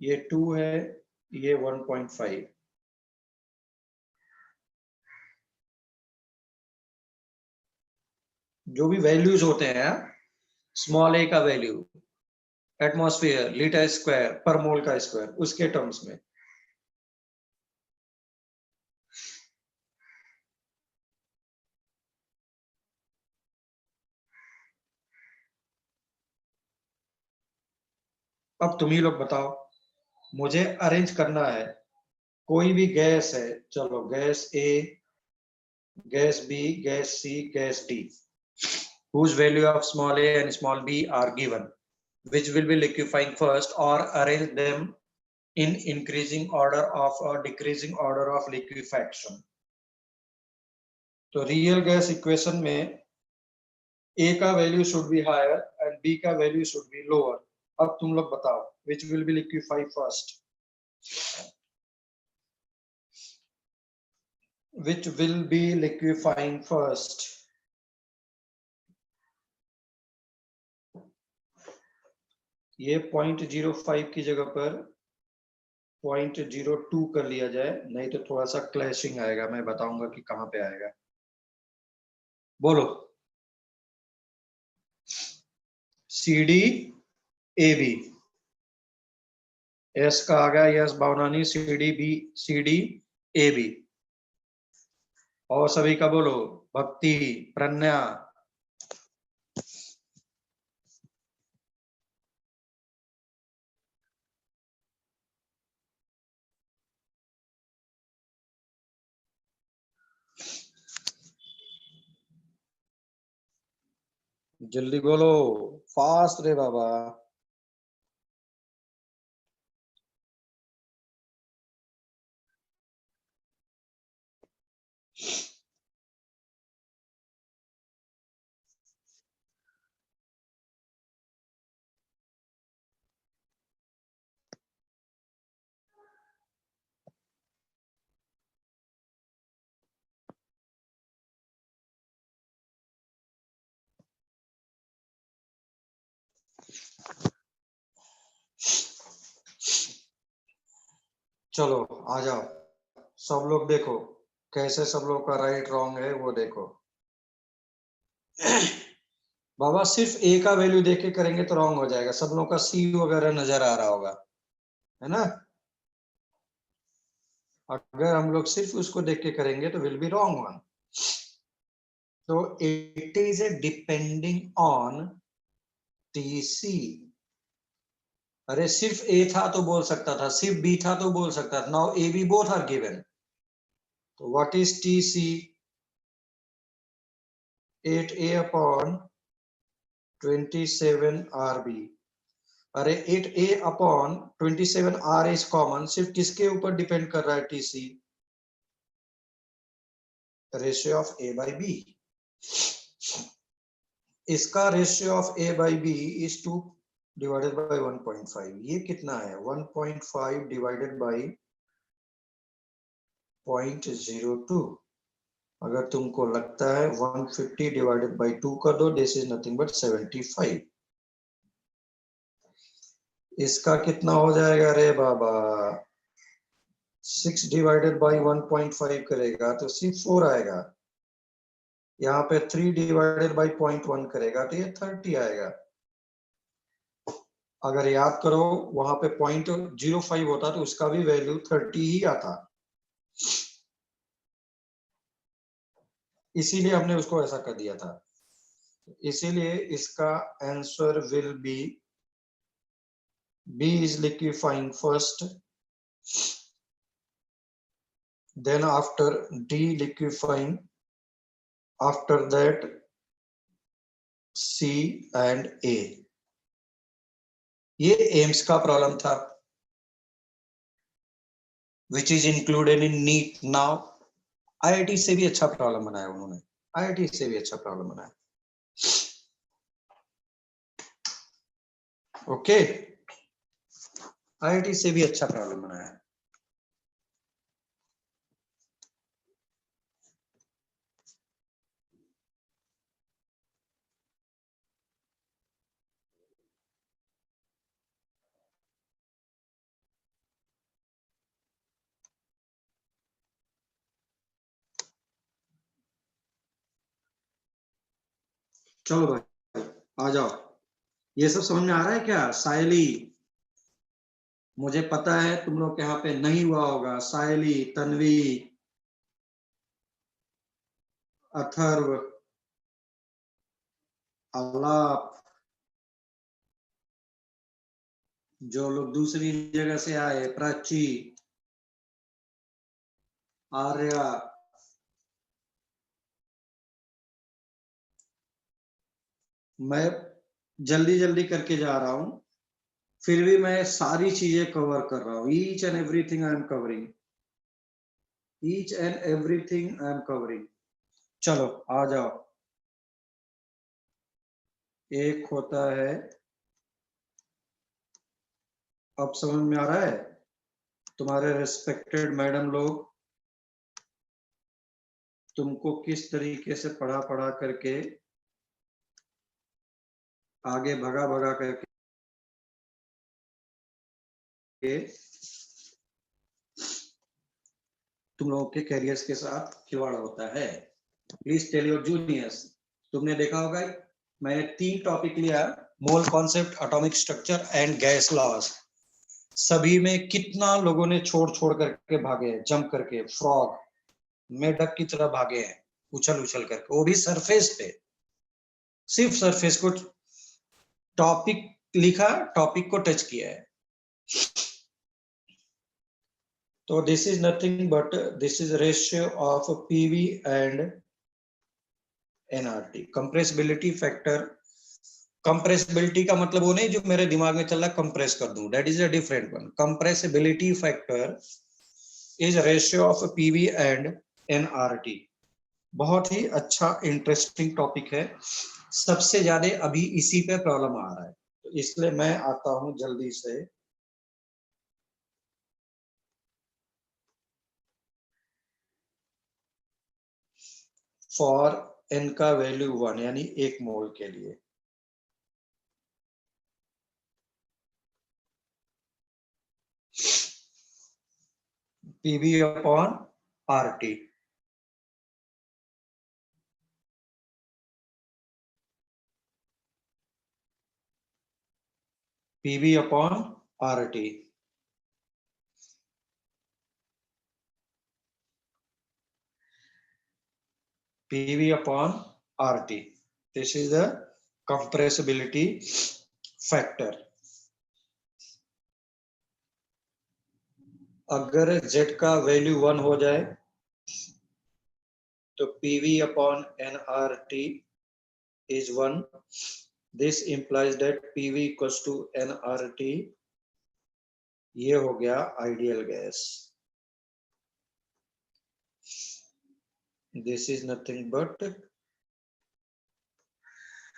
[SPEAKER 1] ये 2 है, ये 1.5, जो भी वैल्यूज होते हैं, स्मॉल ए का वैल्यू एटमॉस्फेयर लीटर स्क्वायर पर मोल का स्क्वायर, उसके टर्म्स में। अब तुम ही लोग बताओ, मुझे अरेंज करना है, कोई भी गैस है, चलो gas A, gas B, gas C, gas D, whose value of small a and small b are given, which will be liquefying first, or arrange them in increasing order of or decreasing order of liquefaction। तो real gas equation में a का value should be higher and b का value should be lower. अब तुम लोग बताओ which will be liquefy first, which will be liquefying first। ये 0.05 की जगह पर 0.02 कर लिया जाए, नहीं तो थोड़ा सा क्लैशिंग आएगा, मैं बताऊंगा कि कहां पे आएगा। बोलो, CD AB, एस का आ गया यस भावनानी, CD AB, और सभी का बोलो, भक्ति, प्रज्ञा। जल्दी बोलो, फास्ट रे बाबा। चलो आ जाओ, सब लोग देखो कैसे सब लोग का राइट रॉन्ग है वो देखो। बाबा सिर्फ ए का वैल्यू देख के करेंगे तो रॉन्ग हो जाएगा, सब लोग का सी वगैरह नजर आ रहा होगा, है ना। अगर हम लोग सिर्फ उसको देख के करेंगे तो विल बी रॉन्ग वन। तो it is a depending on TC. अरे सिर्फ ए था तो बोल सकता था, सिर्फ बी था तो बोल सकता था। Now a b both are given, तो what is TC? 8a upon 27rb। अरे 8a upon 27r is common, सिर्फ किसके ऊपर डिपेंड कर रहा है TC? Ratio of a by b। इसका ratio of a by b is 2 divided by 1.5। ये कितना है? 1.5 डिवाइडेड बाई 0.02। अगर तुमको लगता है 150 डिवाइडेड बाई 2 कर दो, दिस इज नथिंग बट 75। इसका कितना हो जाएगा रे बाबा? 6 डिवाइडेड बाई 1.5 करेगा तो सिर्फ 4 आएगा। यहाँ पे 3 डिवाइडेड बाई 0.1 करेगा तो ये 30 आएगा। अगर याद करो वहां पे 0.05 होता तो उसका भी वैल्यू 30 ही आता, इसीलिए हमने उसको ऐसा कर दिया था। इसीलिए इसका answer will be B is liquefying first, then after D liquefying, after that C and A। ये एम्स का प्रॉब्लम था which is included in NEET now। IIT से भी अच्छा प्रॉब्लम बनाया उन्होंने, IIT से भी अच्छा प्रॉब्लम बनाया। ओके, IIT से भी अच्छा प्रॉब्लम बनाया। चलो भाई आ जाओ, ये सब समझ में आ रहा है क्या? सायली, मुझे पता है तुम लोग के यहाँ पे नहीं हुआ होगा। सायली, तन्वी, अथर्व, आलाप, जो लोग दूसरी जगह से आए, प्राची, आर्या, मैं जल्दी जल्दी करके जा रहा हूं, फिर भी मैं सारी चीजें कवर कर रहा हूं। Each and everything I am covering, each and everything I am covering. चलो आ जाओ। एक होता है, अब समझ में आ रहा है? तुम्हारे रिस्पेक्टेड मैडम लोग तुमको किस तरीके से पढ़ा पढ़ा करके आगे भगा भगा करके तुम लोगों के कैरियर्स के साथ खिलवाड़ होता है। Please tell your juniors. तुमने देखा होगा मैंने 3 टॉपिक लिया, mole concept, atomic structure and gas laws. सभी में कितना लोगों ने छोड़ छोड़ करके भागे, जंप करके, फ्रॉग। मेढक की तरह भागे हैं उछल उछल करके, वो भी सरफेस पे, सिर्फ सरफेस को टॉपिक लिखा, टॉपिक को टच किया है। तो this is nothing but this is ratio of PV and NRT. Compressibility factor, compressibility का मतलब वो नहीं जो मेरे दिमाग में चल रहा कंप्रेस कर दूं, that is a different one. Compressibility factor is ratio of PV and NRT. बहुत ही अच्छा इंटरेस्टिंग टॉपिक है, सबसे ज्यादा अभी इसी पे प्रॉब्लम आ रहा है, तो इसलिए मैं आता हूं जल्दी से। फॉर एन का वैल्यू 1 यानी 1 मोल के लिए, PV upon RT. PV upon RT, PV upon RT, this is the compressibility factor. अगर z का वैल्यू 1 हो जाए तो pv upon nrt is 1. This implies that pv equals to nrt. ये हो गया ideal gas. This is nothing but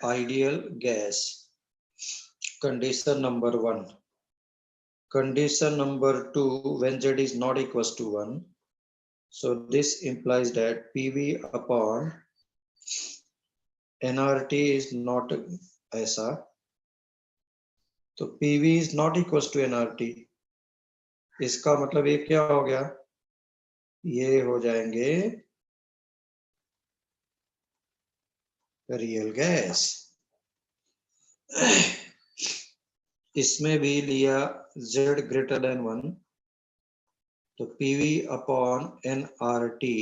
[SPEAKER 1] ideal gas. Condition number 1. Condition number 2, when z is not equals to 1. So this implies that pv upon nrt is not ऐसा, तो pv is not equals to nrt। इसका मतलब ये क्या हो गया, ये हो जाएंगे रियल गैस। इसमें भी लिया z ग्रेटर देन 1, तो pv upon nrt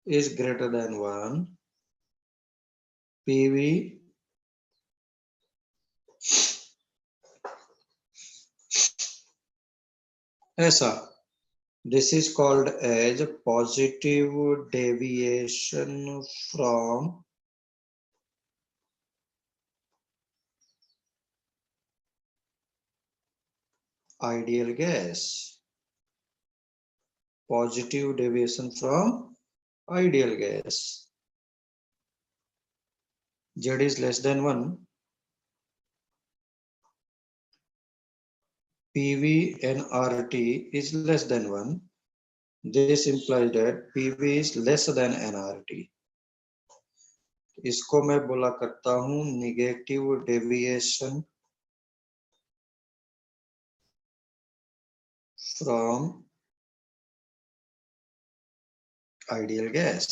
[SPEAKER 1] is greater than 1. pv ऐसा, this is called as positive deviation from ideal gas. Positive deviation from ideal gas. Z is less than 1. PV and RT is less than 1. This implies that PV is less than nRT. इसको मैं बोला करता हूं negative deviation from ideal gas.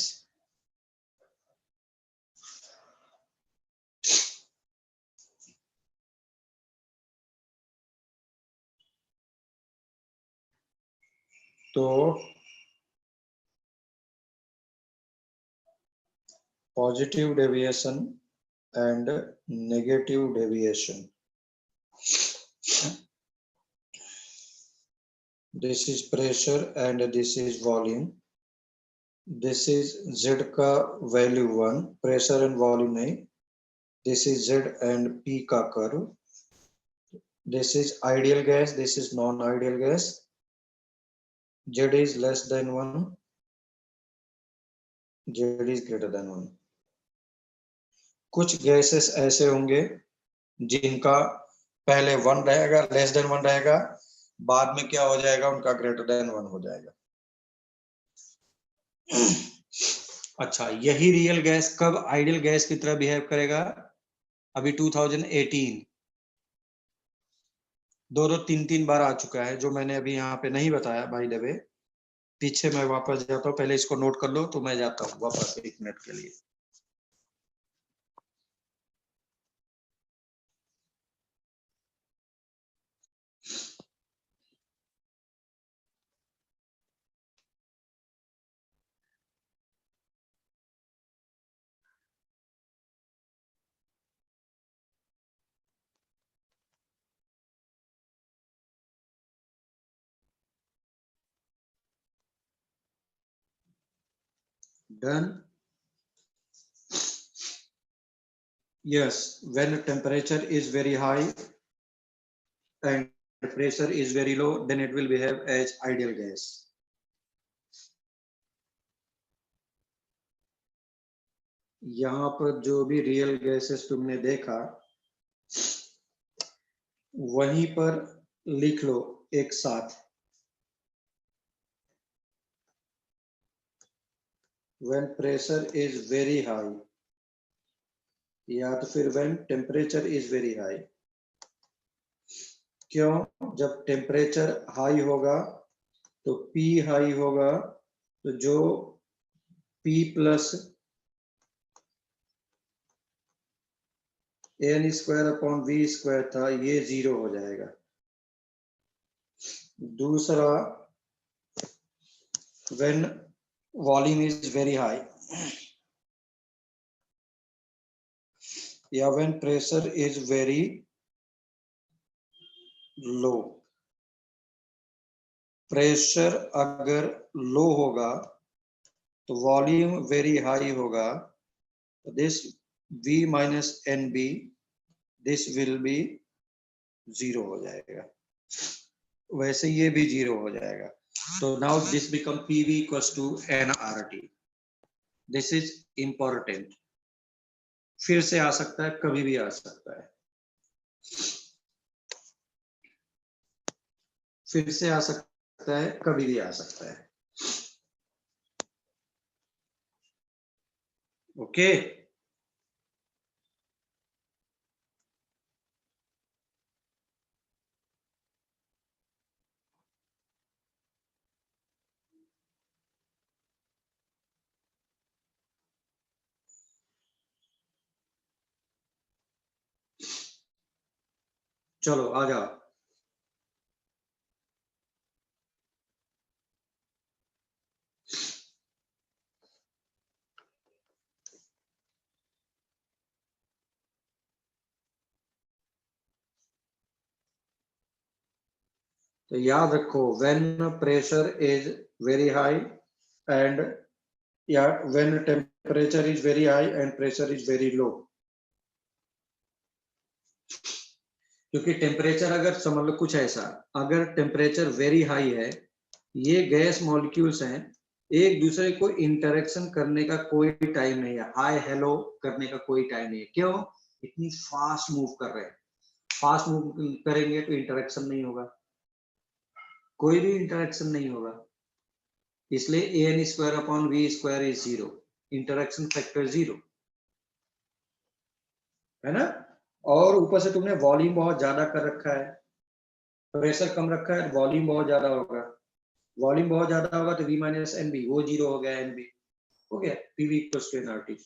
[SPEAKER 1] तो positive deviation and negative deviation, this is pressure and this is volume. This is z का value 1, pressure and volume नहीं, this is z and p का curve. This is ideal gas, this is non ideal gas. z is less than 1, z is greater than 1। कुछ gases ऐसे होंगे जिनका पहले 1 रहेगा, less than 1 रहेगा, बाद में क्या हो जाएगा, उनका ग्रेटर देन 1 हो जाएगा। अच्छा, यही रियल गैस कब आइडियल गैस की तरह बिहेव करेगा, अभी 2018 दो तीन तीन बार आ चुका है, जो मैंने अभी यहाँ पे नहीं बताया बाय द वे। पीछे मैं वापस जाता हूँ, पहले इसको नोट कर लो, तो मैं जाता हूँ वापस 1 मिनट के लिए। Done. Yes, when temperature is very high and pressure is very low, then it will behave as ideal gas. यहाँ पर जो भी रियल गैसेस तुमने देखा वहीं पर लिख लो एक साथ. When pressure is very high या तो फिर when temperature is very high. क्यों? जब टेम्परेचर हाई होगा तो P हाई होगा, तो जो P plus n square upon v square था ये 0 हो जाएगा. दूसरा, when volume is very high या when pressure is very low. Pressure अगर लो होगा तो वॉल्यूम वेरी हाई होगा, तो this v minus n b this will be 0 हो जाएगा. वैसे ये भी 0 हो जाएगा. तो now this become PV equals to nRT. This is important. फिर से आ सकता है, कभी भी आ सकता है. फिर से आ सकता है, कभी भी आ सकता है. ओके. चलो आ जाओ. तो याद रखो, when pressure is very high and when temperature is very high and pressure is very low. क्योंकि टेम्परेचर अगर समझ लो कुछ ऐसा, अगर टेम्परेचर वेरी हाई है, ये गैस मॉलिक्यूल्स हैं, एक दूसरे को इंटरेक्शन करने का कोई टाइम नहीं है. हाय हेलो करने का कोई टाइम नहीं है. क्यों? इतनी फास्ट मूव कर रहे हैं. फास्ट मूव करेंगे तो इंटरेक्शन नहीं होगा, कोई भी इंटरेक्शन नहीं होगा. इसलिए an square upon v square is 0. Interaction factor 0 है ना. और ऊपर से तुमने वॉल्यूम बहुत ज्यादा कर रखा है, प्रेशर कम रखा है, वॉल्यूम बहुत ज्यादा होगा. वॉल्यूम बहुत ज्यादा होगा तो v माइनस एन बी, वो 0 हो गया. एन बी हो गया. PV equals to nRT.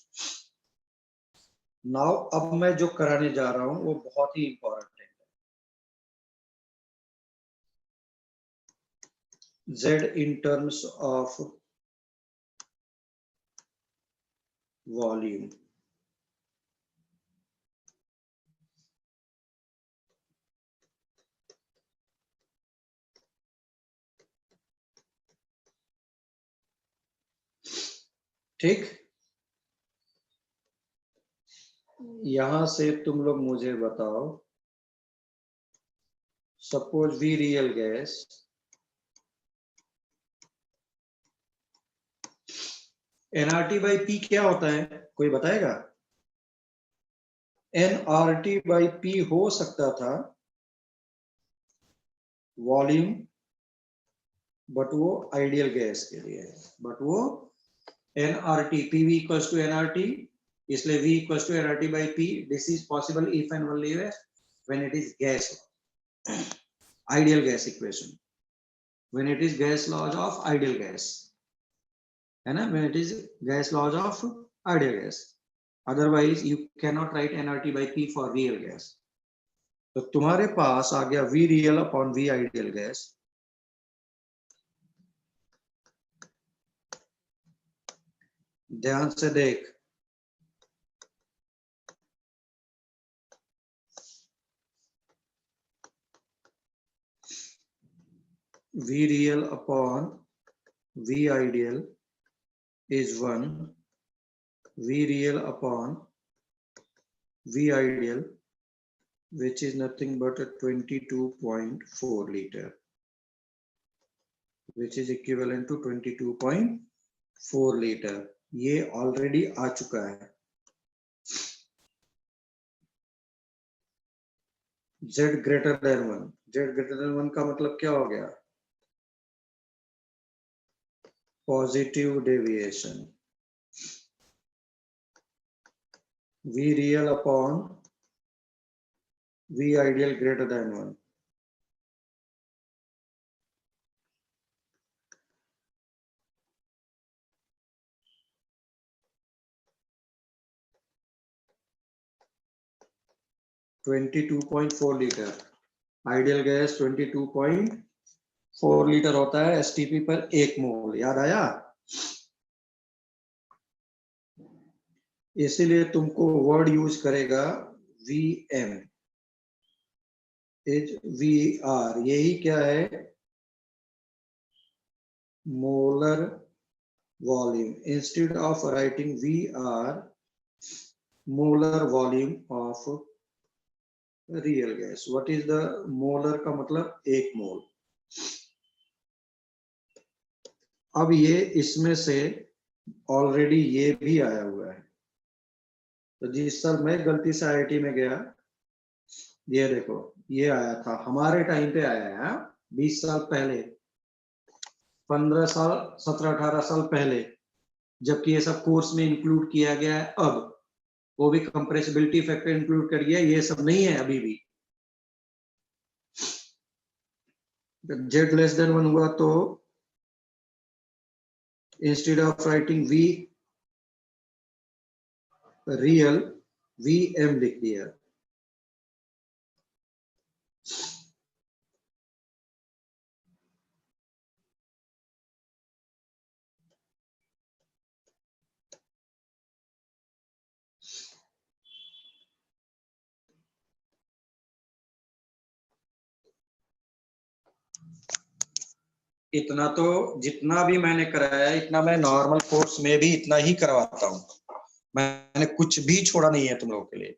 [SPEAKER 1] Now अब मैं जो कराने जा रहा हूं वो बहुत ही इंपॉर्टेंट है. Z in terms of volume. ठीक. यहां से तुम लोग मुझे बताओ, suppose V real gas NRT by P क्या होता है, कोई बताएगा? एनआरटी बाई पी हो सकता था वॉल्यूम, बट वो आइडियल गैस के लिए है. बट वो nRT PV equals to nRT, इसलिए v equals to nRT by P. This is possible if and only when it is gas, ideal gas equation. When it is gas laws of ideal gas, है ना. When it is gas laws of ideal gas. Otherwise you can not write nRT by P for real gas. तो तुम्हारे पास आ गया V real upon V ideal gas. ध्यान से देख, V real upon V ideal is 1 V real upon V ideal, which is nothing but a 22.4 liter, which is equivalent to 22.4 liter. ये already आ चुका है. Z greater than 1. Z greater than 1 का मतलब क्या हो गया? Positive deviation. V real upon V ideal greater than 1. (22.4 litre. Ideal gas 22.4 litre होता है एसटीपी पर 1 मोल. याद आया? इसीलिए तुमको वर्ड यूज करेगा Vm इज Vr. यही क्या है? Molar volume. Instead of writing Vr, molar volume of real gas. What is the molar का मतलब 1 मोल. अब ये इसमें से ऑलरेडी ये भी आया हुआ है. तो जिस साल मैं गलती से आईआईटी में गया, ये देखो ये आया था, हमारे टाइम पे आया है, 20 साल पहले, 15 साल, 17-18 साल पहले, जबकि ये सब कोर्स में इंक्लूड किया गया है. अब वो भी कंप्रेसिबिलिटी फैक्टर इंक्लूड कर दिया, ये सब नहीं है अभी भी. जेड लेस देन 1 हुआ तो instead of writing V real, Vm लिख दिया. इतना तो जितना भी मैंने कराया, इतना मैं नॉर्मल कोर्स में भी इतना ही करवाता हूं. मैंने कुछ भी छोड़ा नहीं है तुम लोगों के लिए.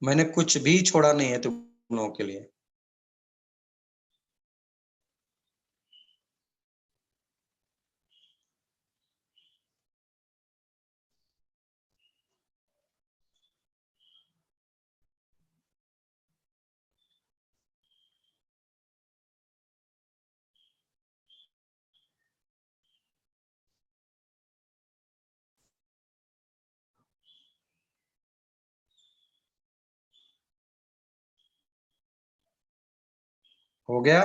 [SPEAKER 1] मैंने कुछ भी छोड़ा नहीं है तुम लोगों के लिए. हो गया?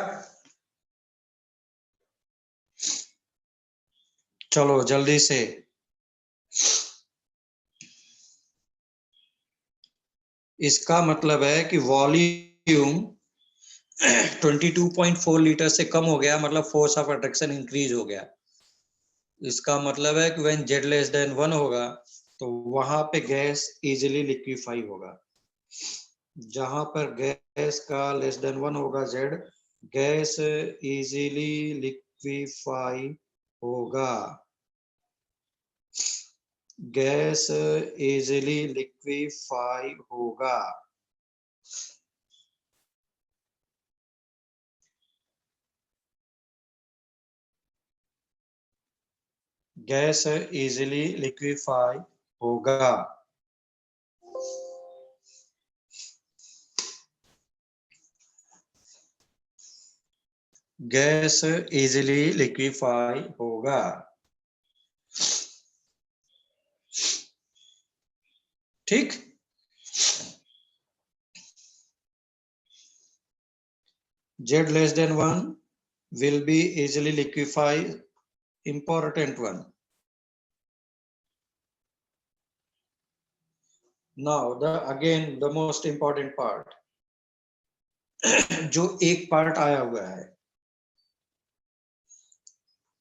[SPEAKER 1] चलो जल्दी से. इसका मतलब है कि वॉल्यूम 22.4 लीटर से कम हो गया, मतलब फोर्स ऑफ अट्रैक्शन इंक्रीज हो गया. इसका मतलब है कि व्हेन जेड लेस देन 1 होगा तो वहां पे गैस इजीली लिक्विफाई होगा. जहां पर गैस का लेस देन 1 होगा जेड, गैस इजीली लिक्विफाई होगा. गैस इजीली लिक्विफाई होगा. गैस इजीली लिक्विफाई होगा. गैस इजीली लिक्विफाई होगा. ठीक. Z less than 1 will be easily liquefy. Important one. Now again the most important part. जो एक part आया हुआ है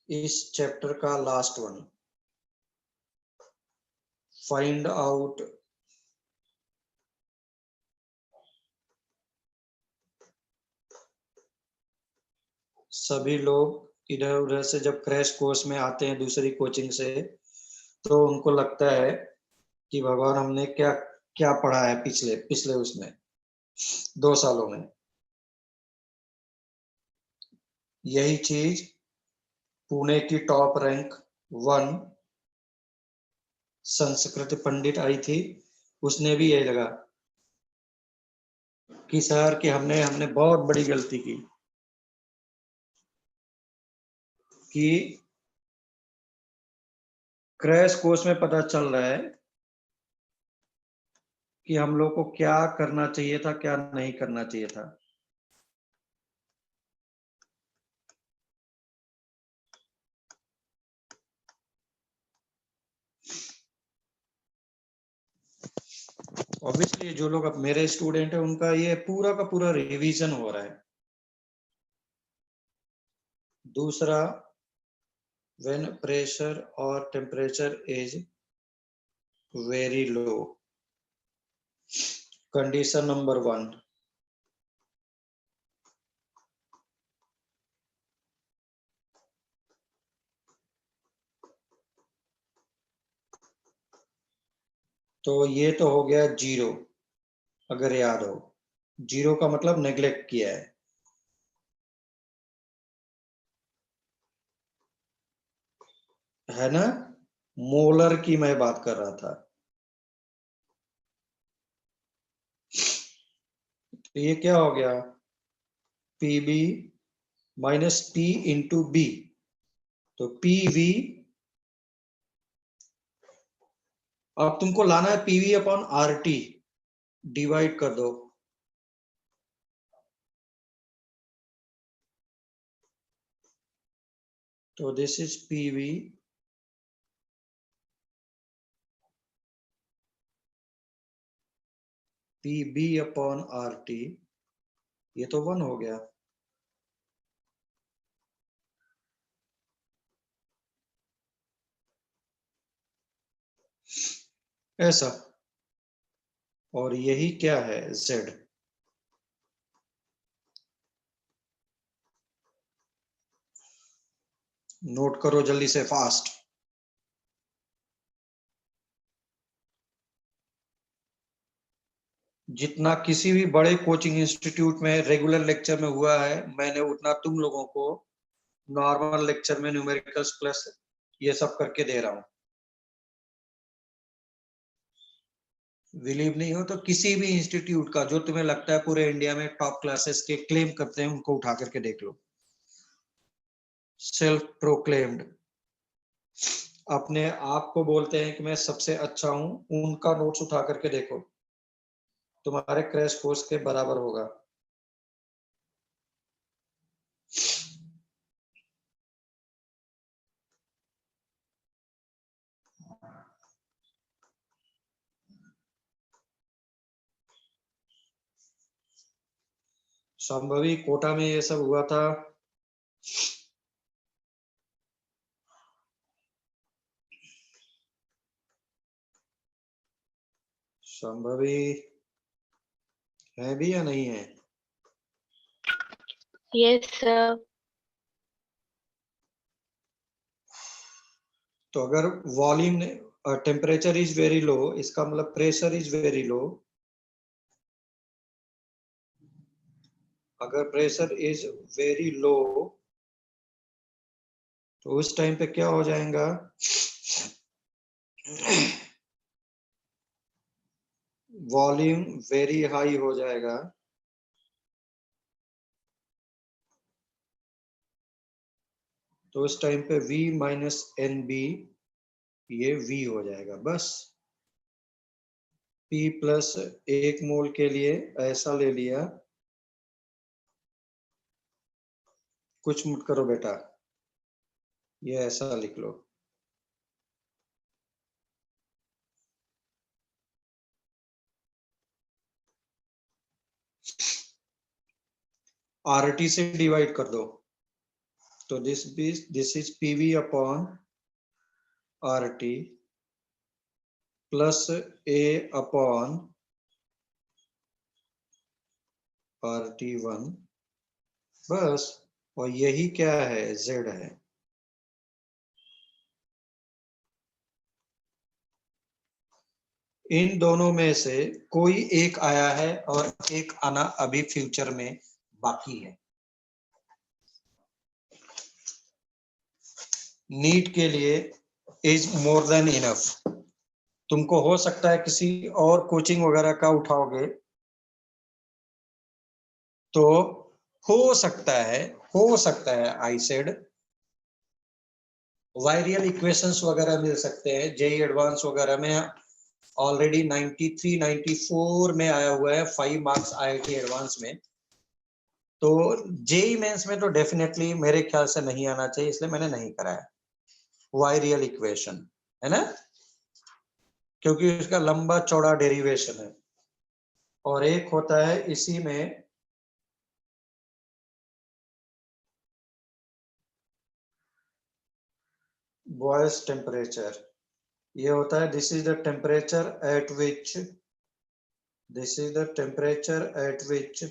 [SPEAKER 1] इस चैप्टर का, लास्ट वन. फाइंड आउट सभी लोग इधर उधर से जब क्रैश कोर्स में आते हैं दूसरी कोचिंग से, तो उनको लगता है कि भगवान हमने क्या क्या पढ़ा है पिछले पिछले उसमें 2 सालों में। यही चीज पुणे की टॉप रैंक 1 संस्कृत पंडित आई थी, उसने भी यही लगा कि सर कि हमने हमने बहुत बड़ी गलती की कि क्रैश कोर्स में पता चल रहा है कि हम लोग को क्या करना चाहिए था, क्या नहीं करना चाहिए था। ऑब्वियसली जो लोग अब मेरे स्टूडेंट हैं उनका ये पूरा का पूरा रिवीजन हो रहा है। दूसरा, व्हेन प्रेशर और temperature is very low, condition number 1, तो ये तो हो गया 0। अगर याद हो, 0 का मतलब नेग्लेक्ट किया है ना। मोलर की मैं बात कर रहा था। तो ये क्या हो गया, PB minus P into B, तो पीवी। अब तुमको लाना है PV upon R T, divide कर दो। तो this is PV PB upon R T, ये तो 1 हो गया। ऐसा, और यही क्या है, z। नोट करो जल्दी से, फास्ट। जितना किसी भी बड़े कोचिंग इंस्टीट्यूट में रेगुलर लेक्चर में हुआ है, मैंने उतना तुम लोगों को नॉर्मल लेक्चर में न्यूमेरिकल्स प्लस ये सब करके दे रहा हूं। बिलीव नहीं हो तो किसी भी इंस्टीट्यूट का जो तुम्हें लगता है पूरे इंडिया में टॉप क्लासेस के क्लेम करते हैं, उनको उठा करके देख लो। सेल्फ प्रोक्लेम्ड अपने आप को बोलते हैं कि मैं सबसे अच्छा हूं, उनका नोट्स उठा करके देखो, तुम्हारे क्रैश कोर्स के बराबर होगा। संभवी कोटा में ये सब हुआ था। संभवी है भी या नहीं है?
[SPEAKER 2] Yes sir.
[SPEAKER 1] तो अगर वॉल्यूम टेम्परेचर इज वेरी लो, इसका मतलब प्रेशर इज वेरी लो। अगर प्रेशर इज वेरी लो तो उस टाइम पे क्या हो जाएगा, वॉल्यूम वेरी हाई हो जाएगा। तो उस टाइम पे V माइनस एन बी, ये V हो जाएगा बस। P प्लस 1 मोल के लिए ऐसा ले लिया, कुछ मत करो बेटा, ये ऐसा लिख लो। RT से डिवाइड कर दो, तो this is PV upon RT plus A upon RT1, बस। और यही क्या है, Z है। इन दोनों में से कोई एक आया है और एक आना अभी फ्यूचर में बाकी है। नीट के लिए इज मोर देन इनफ। तुमको हो सकता है किसी और कोचिंग वगैरह का उठाओगे तो हो सकता है आई सेड वायरियल इक्वेशंस वगैरह मिल सकते हैं। जेई एडवांस वगैरह में ऑलरेडी 93 94 में आया हुआ है, 5 मार्क्स आईआईटी एडवांस में। तो जेई मेंस में तो डेफिनेटली मेरे ख्याल से नहीं आना चाहिए, इसलिए मैंने नहीं कराया वायरियल इक्वेशन, है ना, क्योंकि उसका लंबा चौड़ा डेरिवेशन है। और एक होता है इसी में बॉयज टेम्परेचर, ये होता है this is the temperature at which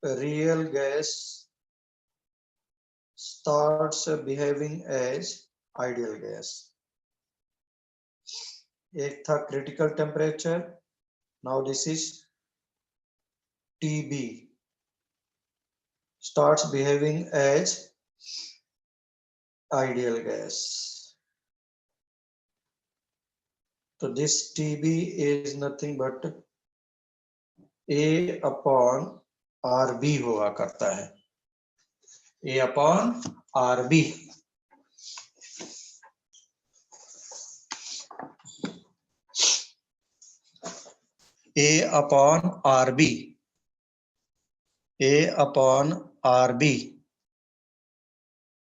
[SPEAKER 1] real gas starts behaving as ideal gas. एक था critical temperature, now this is TB, starts behaving as ideal gas. So this TB is nothing but A upon RB हुआ करता है, A upon RB। A upon RB, A upon RB